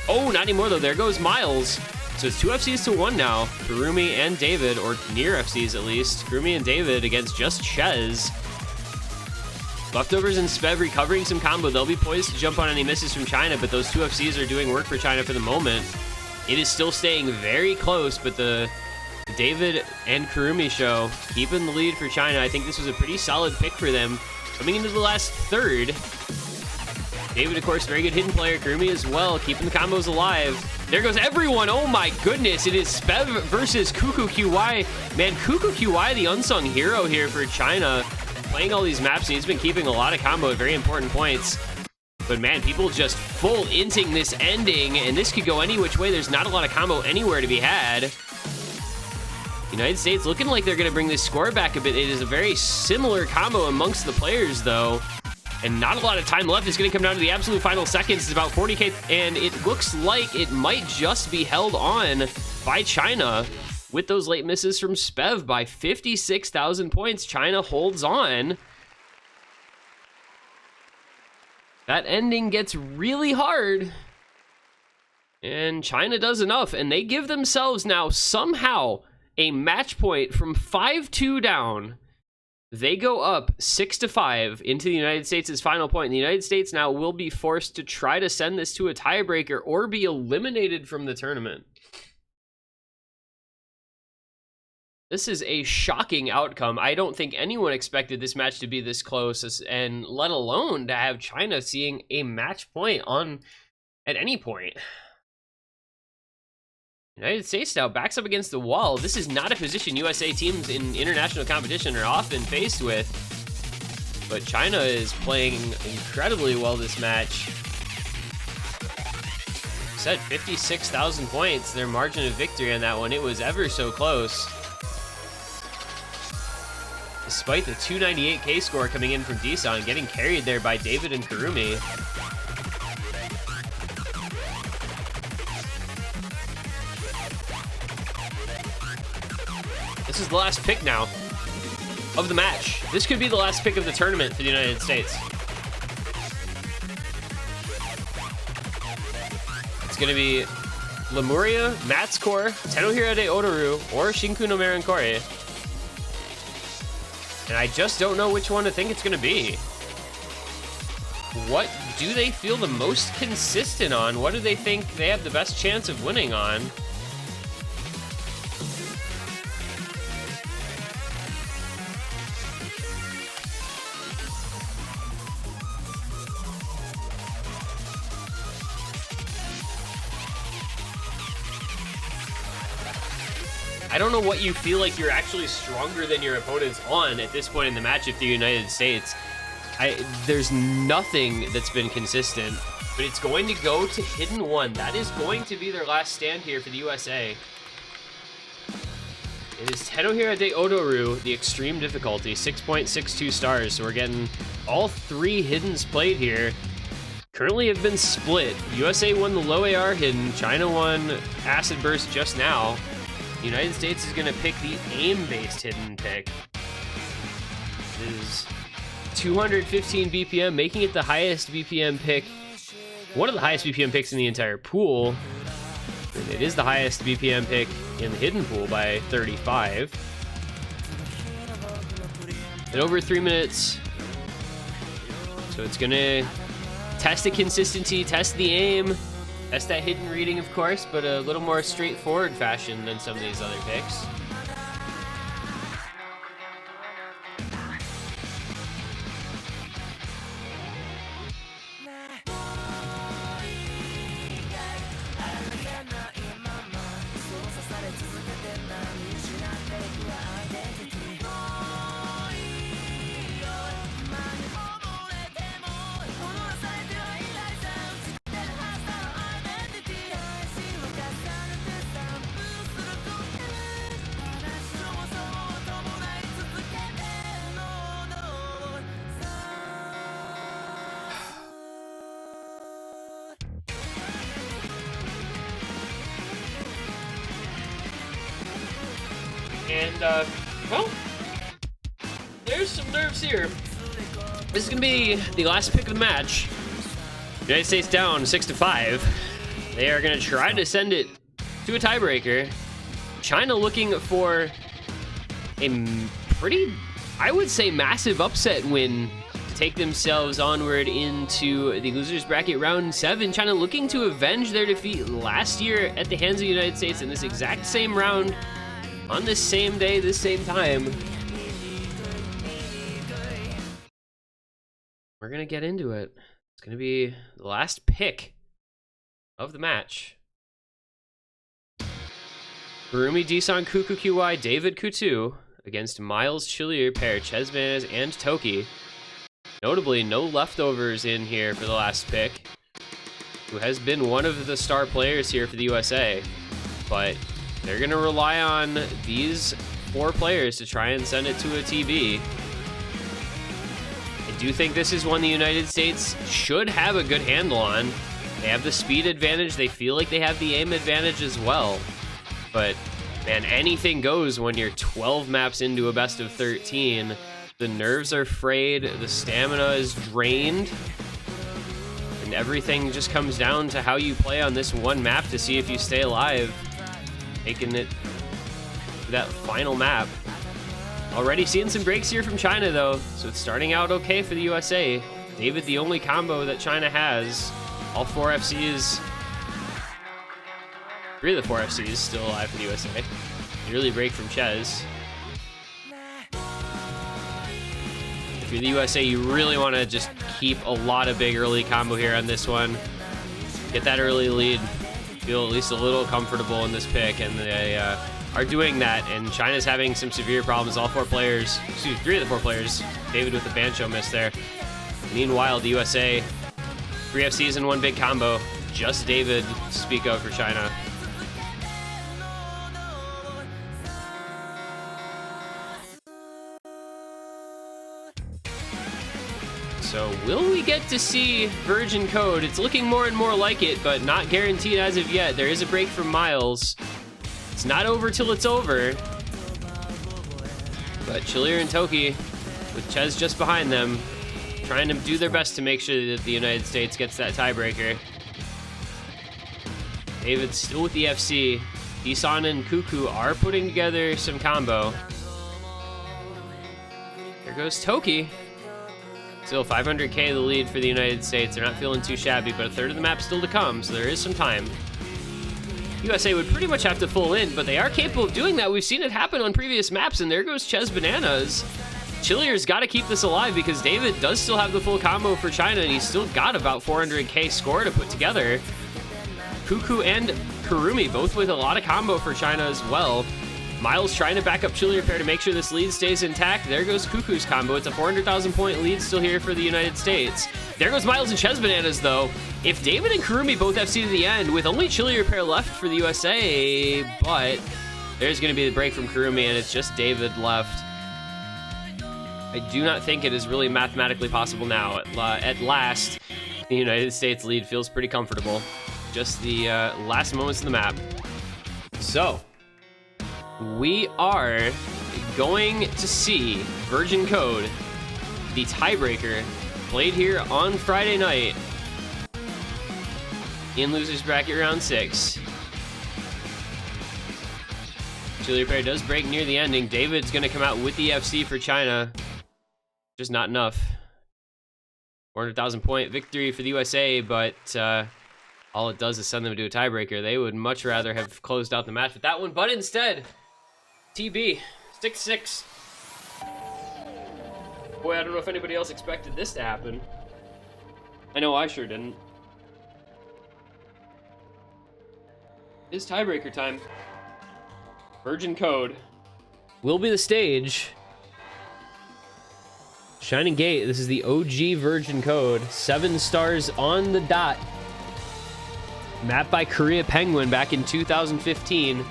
Oh, not anymore, though. There goes Miles. So it's 2 FCs to 1 now. Kurumi and David, or near FCs at least. Kurumi and David against just Ches. Leftovers and Spev recovering some combo. They'll be poised to jump on any misses from China, but those 2 FCs are doing work for China for the moment. It is still staying very close, but the David and Kurumi show keeping the lead for China. I think this was a pretty solid pick for them. Coming into the last third, David, of course, very good hidden player. Kurumi as well, keeping the combos alive. There goes everyone. Oh my goodness. It is Spev versus Kuku QY. Man, Kuku QY, the unsung hero here for China. Playing all these maps, and he's been keeping a lot of combo at very important points. But man, people just full inting this ending, and this could go any which way. There's not a lot of combo anywhere to be had. United States looking like they're going to bring this score back a bit. It is a very similar combo amongst the players, though. And not a lot of time left. It's going to come down to the absolute final seconds. It's about 40k, and it looks like it might just be held on by China. With those late misses from Spev by 56,000 points, China holds on. That ending gets really hard. And China does enough, and they give themselves now somehow a match point from 5-2 down. They go up 6-5 into the United States' final point. And the United States now will be forced to try to send this to a tiebreaker or be eliminated from the tournament. This is a shocking outcome. I don't think anyone expected this match to be this close, and let alone to have China seeing a match point on at any point. United States now backs up against the wall. This is not a position USA teams in international competition are often faced with, but China is playing incredibly well this match. Said 56,000 points, their margin of victory on that one. It was ever so close. Despite the 298k score coming in from Deson, getting carried there by David and Kurumi. This is the last pick now of the match. This could be the last pick of the tournament for the United States. It's going to be Lemuria, Matt's Core, Tenohiro de Odoru, or Shinku no Merankore. And I just don't know which one to think it's going to be. What do they feel the most consistent on? What do they think they have the best chance of winning on? I don't know what you feel like you're actually stronger than your opponents on at this point in the match if the United States. There's nothing that's been consistent, but it's going to go to Hidden One. That is going to be their last stand here for the USA. It is Tenohiro de Odoru, the extreme difficulty, 6.62 stars. So we're getting all 3 Hiddens played here. Currently have been split. USA won the low AR Hidden, China won Acid Burst just now. The United States is going to pick the aim-based Hidden pick. It is 215 BPM, making it the highest BPM pick, one of the highest BPM picks in the entire pool. And it is the highest BPM pick in the Hidden pool by 35. And over 3 minutes. So it's going to test the consistency, test the aim, test that Hidden reading, of course, but a little more straightforward fashion than some of these other picks. And, well, there's some nerves here. This is going to be the last pick of the match. United States down 6-5. They are going to try to send it to a tiebreaker. China looking for a pretty, I would say, massive upset win to take themselves onward into the losers bracket round 7. China looking to avenge their defeat last year at the hands of the United States in this exact same round. On this same day, this same time. We're going to get into it. It's going to be the last pick of the match. Kurumi Deson Kuku QY David Kutu against Miles Chillier pair Chesvanez and Toki. Notably, no leftovers in here for the last pick, who has been one of the star players here for the USA. But they're going to rely on these 4 players to try and send it to a TV. I do think this is one the United States should have a good handle on. They have the speed advantage. They feel like they have the aim advantage as well. But, man, anything goes when you're 12 maps into a best of 13. The nerves are frayed. The stamina is drained. And everything just comes down to how you play on this one map to see if you stay alive. Making it to that final map. Already seeing some breaks here from China, though, so it's starting out okay for the USA. David, the only combo that China has. All 4 FCs, 3 of the 4 FCs still alive for the USA. An early break from Ches. If you're the USA, you really want to just keep a lot of big early combo here on this one. Get that early lead. Feel at least a little comfortable in this pick, and they are doing that. And China's having some severe problems. All 4 players, excuse me, 3 of the 4 players. David with the Bancho miss there. Meanwhile, the USA, 3 FCs and 1 big combo. Just David to speak of for China. So will we get to see Virgin Code? It's looking more and more like it, but not guaranteed as of yet. There is a break from Miles. It's not over till it's over. But Chilier and Toki, with Ches just behind them, trying to do their best to make sure that the United States gets that tiebreaker. David's still with the FC. Isan and Cuckoo are putting together some combo. There goes Toki. Still 500k the lead for the United States. They're not feeling too shabby, but a third of the map still to come, so there is some time. USA would pretty much have to full in, but they are capable of doing that. We've seen it happen on previous maps, and there goes Ches Bananas. Chillier's got to keep this alive because David does still have the full combo for China, and he's still got about 400k score to put together. Cuckoo and Kurumi both with a lot of combo for China as well. Miles trying to back up Chilier pair to make sure this lead stays intact. There goes Cuckoo's combo. It's a 400,000 point lead still here for the United States. There goes Miles and Ches Bananas though. If David and Kurumi both FC to the end with only Chilier pair left for the USA, but there's going to be the break from Kurumi and it's just David left. I do not think it is really mathematically possible now. At last, the United States lead feels pretty comfortable. Just the last moments of the map. So, we are going to see Virgin Code, the tiebreaker, played here on Friday night in losers bracket round 6. Chilier pair does break near the ending. David's going to come out with the FC for China. Just not enough. 400,000 point victory for the USA, but all it does is send them to a tiebreaker. They would much rather have closed out the match with that one, but instead, TB, 6-6. Boy, I don't know if anybody else expected this to happen. I know I sure didn't. It's tiebreaker time. Virgin Code will be the stage. Shining Gate, this is the OG Virgin Code. 7 stars on the dot. Mapped by Korea Penguin back in 2015.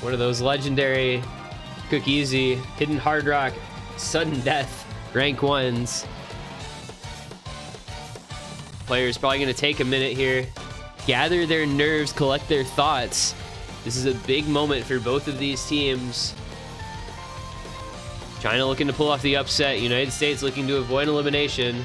One of those legendary Cook Easy, Hidden Hard Rock, Sudden Death, rank 1s. Players probably going to take a minute here, gather their nerves, collect their thoughts. This is a big moment for both of these teams. China looking to pull off the upset, United States looking to avoid elimination.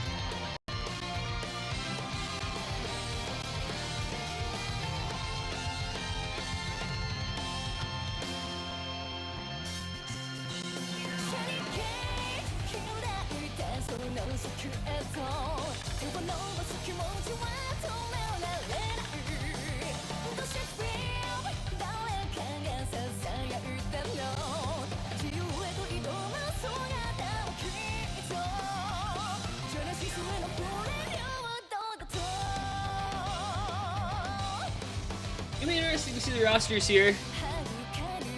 It'll be interesting to see the rosters here.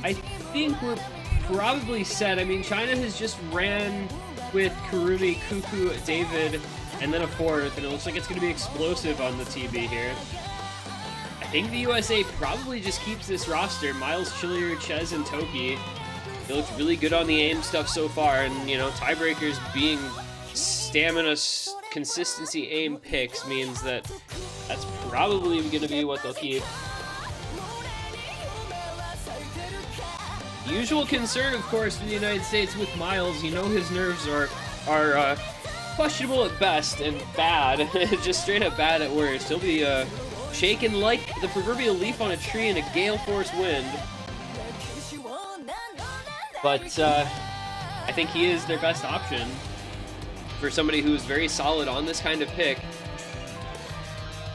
I think we're probably set. I mean, China has just ran with Kurumi, Cuckoo, David, and then a 4th, and it looks like it's going to be explosive on the TB here. I think the USA probably just keeps this roster. Miles, Chilier, Ches, and Toki. They looked really good on the aim stuff so far, and, you know, tiebreakers being stamina, consistency aim picks means that that's probably going to be what they'll keep. Usual concern, of course, for the United States with Miles. You know his nerves are questionable at best and bad, just straight up bad at worst. He'll be shaken like the proverbial leaf on a tree in a gale force wind. But I think he is their best option for somebody who's very solid on this kind of pick.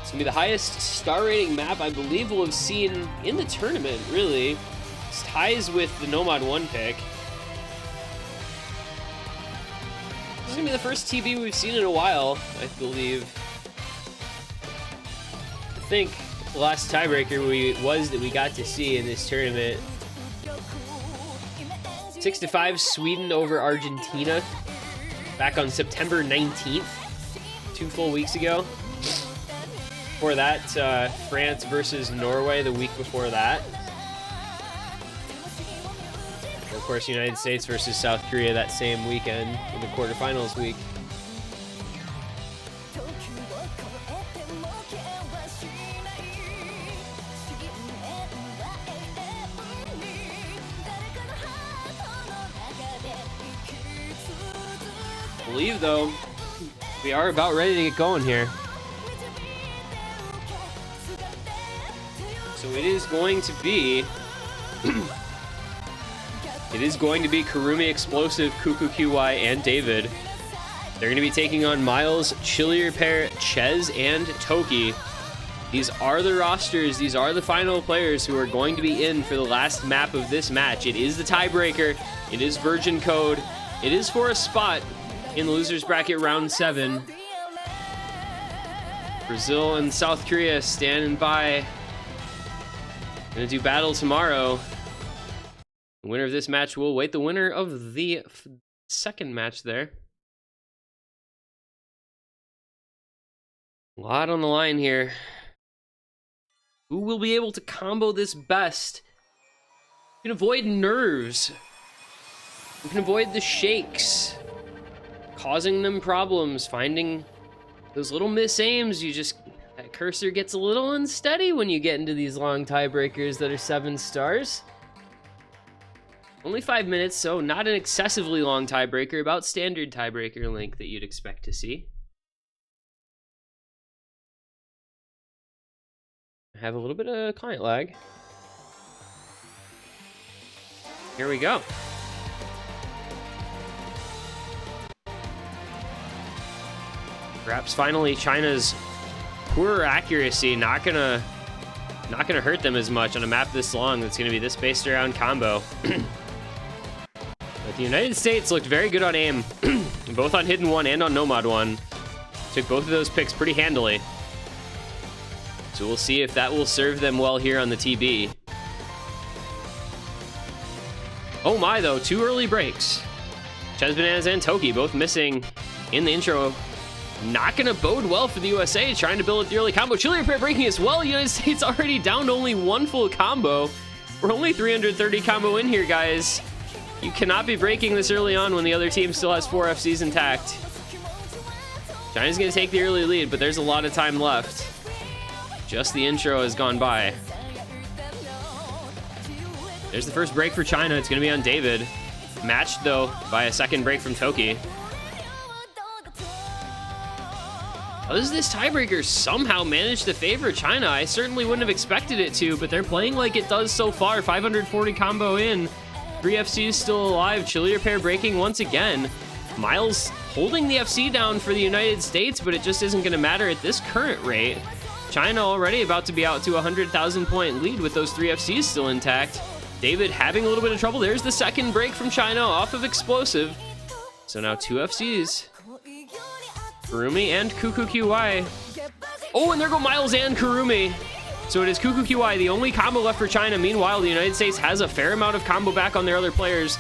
It's gonna be the highest star rating map I believe we'll have seen in the tournament, really. Ties with the Nomad 1 pick. is gonna be the first TB we've seen in a while, I believe. I think the last tiebreaker we got to see in this tournament. 6-5 Sweden over Argentina back on September 19th, 2 full weeks ago. Before that, France versus Norway the week before that. And of course, United States versus South Korea that same weekend in the quarterfinals week. I believe, though, we are about ready to get going here. So it is going to be Kurumi, Explosive, Cuckoo QY, and David. They're going to be taking on Miles, Chillier Pair, Ches, and Toki. These are the rosters. These are the final players who are going to be in for the last map of this match. It is the tiebreaker. It is Virgin Code. It is for a spot in the losers bracket round 7. Brazil and South Korea standing by. Gonna do battle tomorrow. The winner of this match will await the winner of the second match there. A lot on the line here. Who will be able to combo this best? You can avoid nerves. You can avoid the shakes, causing them problems, finding those little misaims. That cursor gets a little unsteady when you get into these long tiebreakers that are 7 stars. Only 5 minutes, so not an excessively long tiebreaker, about standard tiebreaker length that you'd expect to see. I have a little bit of client lag. Here we go. Perhaps finally China's poor accuracy not gonna hurt them as much on a map this long that's gonna be this based around combo. But the United States looked very good on aim, both on Hidden 1 and on Nomad 1. Took both of those picks pretty handily. So we'll see if that will serve them well here on the TB. Oh my, though, 2 early breaks. Ches Bananas and Toki both missing in the intro. Not gonna bode well for the USA, trying to build the early combo. Chillier Pair breaking as well. United States already down to only 1 full combo. We're only 330 combo in here, guys. You cannot be breaking this early on when the other team still has 4 FCs intact. China's gonna take the early lead, but there's a lot of time left. Just the intro has gone by. There's the first break for China. It's gonna be on David. Matched, though, by a second break from Toki. How does this tiebreaker somehow manage to favor China? I certainly wouldn't have expected it to, but they're playing like it does so far. 540 combo in. 3 FCs still alive. Chillier Pair breaking once again. Miles holding the FC down for the United States, but it just isn't going to matter at this current rate. China already about to be out to a 100,000 point lead with those 3 FCs still intact. David having a little bit of trouble. There's the second break from China off of Explosive. So now 2 FCs. Kurumi and Cuckoo QY. Oh, and there go Miles and Kurumi. So it is Cuckoo QY, the only combo left for China. Meanwhile, the United States has a fair amount of combo back on their other players.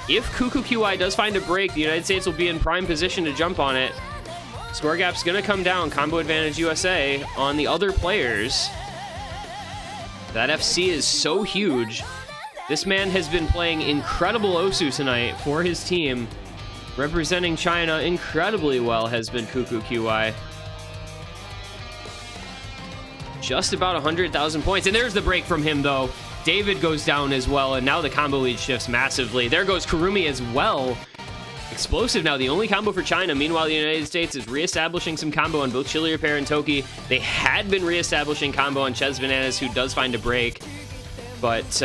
If Cuckoo QY does find a break, the United States will be in prime position to jump on it. Score gap's gonna come down. Combo advantage USA on the other players. That FC is so huge. This man has been playing incredible Osu tonight for his team. Representing China incredibly well has been Cuckoo QY. Just about 100,000 points. And there's the break from him, though. David goes down as well, and now the combo lead shifts massively. There goes Kurumi as well. Explosive now, the only combo for China. Meanwhile, the United States is reestablishing some combo on both Chillier Pair and Toki. They had been reestablishing combo on Ches Bananas, who does find a break. But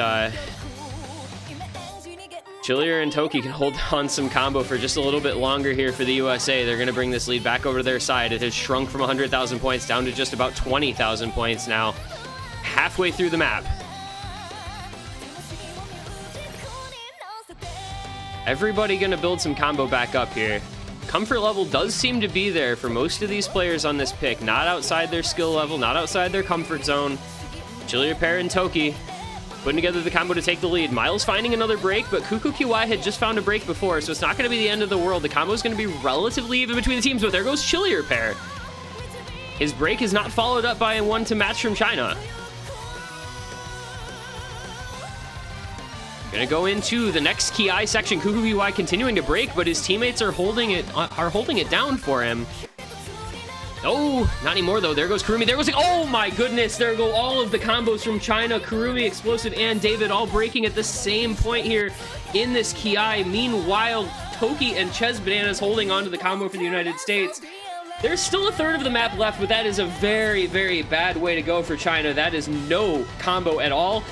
Chillier and Toki can hold on some combo for just a little bit longer here for the USA. They're going to bring this lead back over to their side. It has shrunk from 100,000 points down to just about 20,000 points now. Halfway through the map. Everybody going to build some combo back up here. comfort level does seem to be there for most of these players on this pick. Not outside their skill level, not outside their comfort zone. Chili Repair and Toki putting together the combo to take the lead. Miles finding another break, but Kuku QY had just found a break before, so it's not going to be the end of the world. The combo is going to be relatively even between the teams, but there goes Chili Repair. His break is not followed up by a one to match from China. Gonna go into the next Ki section. Kuku QY continuing to break, but his teammates are holding it down for him. Oh, not anymore though. There goes Kurumi. There goes, oh my goodness. There go all of the combos from China. Kurumi, Explosive, and David all breaking at the same point here in this Ki. Meanwhile, Toki and Ches Bananas holding on to the combo for the United States. There's still a third of the map left, but that is a very, very bad way to go for China. That is no combo at all.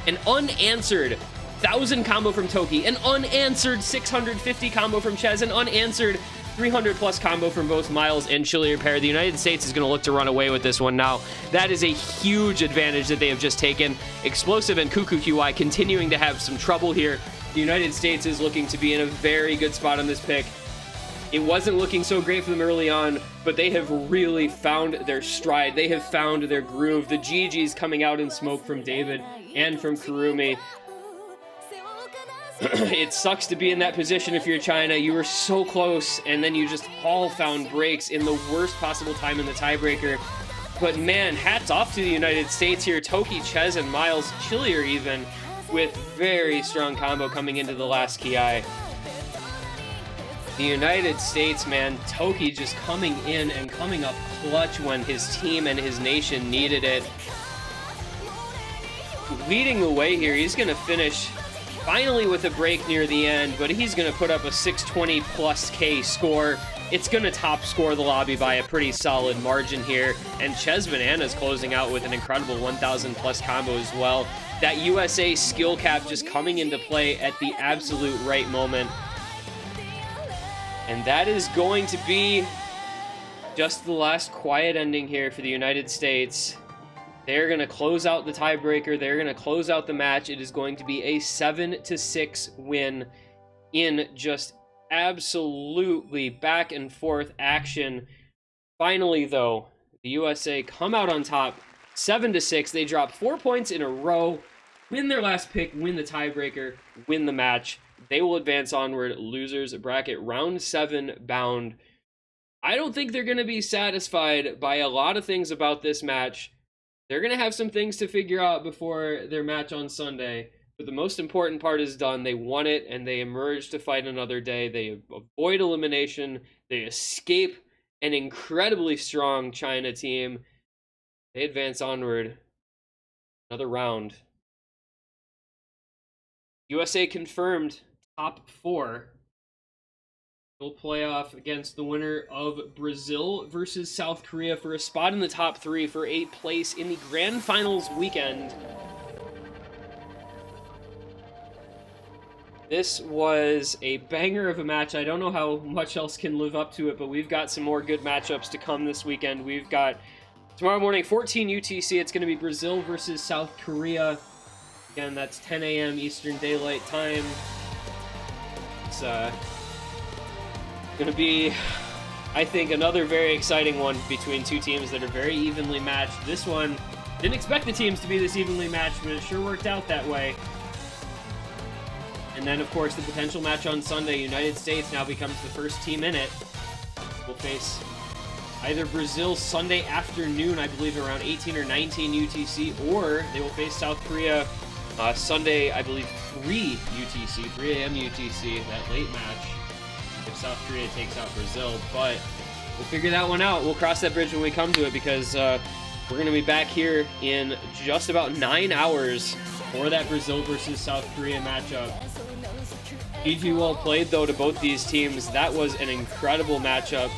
An unanswered 1,000 combo from Toki, an unanswered 650 combo from Ches, an unanswered 300 plus combo from both Miles and Chili Repair. The United States is going to look to run away with this one now. That is a huge advantage that they have just taken. Explosive and Kuku QY continuing to have some trouble here. The United States is looking to be in a very good spot on this pick. It wasn't looking so great for them early on, but they have really found their stride. They have found their groove. The GGs coming out in smoke from David and from Kurumi. It sucks to be in that position if you're China. You were so close, and then you just all found breaks in the worst possible time in the tiebreaker. But man, hats off to the United States here. Toki, Ches, and Miles, Chilier even, with very strong combo coming into the last Ki. The United States, man, Toki just coming in and coming up clutch when his team and his nation needed it. Leading the way here, he's going to finish finally with a break near the end, but he's going to put up a 620 plus K score. It's going to top score the lobby by a pretty solid margin here, and Ches Bananas closing out with an incredible 1,000 plus combo as well. That USA skill cap just coming into play at the absolute right moment. And that is going to be just the last quiet ending here for the United States. They're going to close out the tiebreaker. They're going to close out the match. It is going to be a 7-6 win in just absolutely back and forth action. Finally, though, the USA come out on top 7-6. They drop 4 points in a row, win their last pick, win the tiebreaker, win the match. They will advance onward. Losers bracket round 7 bound. I don't think they're going to be satisfied by a lot of things about this match. They're going to have some things to figure out before their match on Sunday, but the most important part is done. They won it, and they emerge to fight another day. They avoid elimination. They escape an incredibly strong China team. They advance onward. Another round. USA confirmed top 4. Will play off against the winner of Brazil versus South Korea for a spot in the top 3 for 8th place in the grand finals weekend. This was a banger of a match. I don't know how much else can live up to it, but we've got some more good matchups to come this weekend. We've got tomorrow morning, 14 UTC. It's going to be Brazil versus South Korea. Again, that's 10 a.m. Eastern Daylight Time. It's going to be, I think, another very exciting one between two teams that are very evenly matched. This one, didn't expect the teams to be this evenly matched, but it sure worked out that way. And then, of course, the potential match on Sunday, United States now becomes the first team in it. We'll face either Brazil Sunday afternoon, I believe around 18 or 19 UTC, or they will face South Korea Sunday, I believe 3 UTC, 3 a.m. UTC, that late match, if South Korea takes out Brazil. But we'll figure that one out. We'll cross that bridge when we come to it, because we're going to be back here in just about 9 hours for that Brazil versus South Korea matchup. GG well played, though, to both these teams. That was an incredible matchup.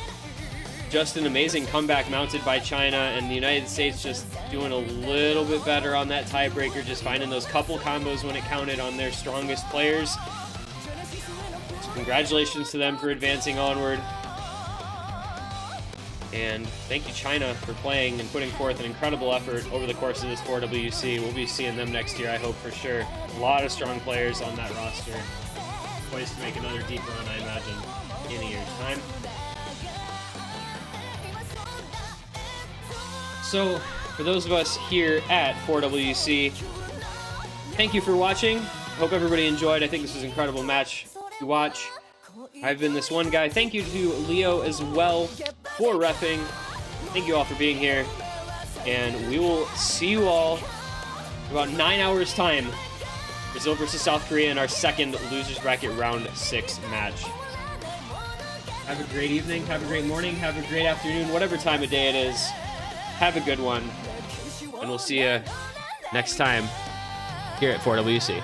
Just an amazing comeback mounted by China, and the United States just doing a little bit better on that tiebreaker, just finding those couple combos when it counted on their strongest players. So congratulations to them for advancing onward. And thank you, China, for playing and putting forth an incredible effort over the course of this 4WC. We'll be seeing them next year, I hope, for sure. A lot of strong players on that roster. Poised to make another deep run, I imagine. in a year's time. So, for those of us here at 4WC, thank you for watching. Hope everybody enjoyed. I think this was an incredible match to watch. I've been this one guy. Thank you to Leo as well for reffing. Thank you all for being here. And we will see you all in about 9 hours' time. Brazil versus South Korea in our second Losers Bracket Round 6 match. Have a great evening, have a great morning, have a great afternoon, whatever time of day it is. Have a good one. And we'll see you next time here at 4WC.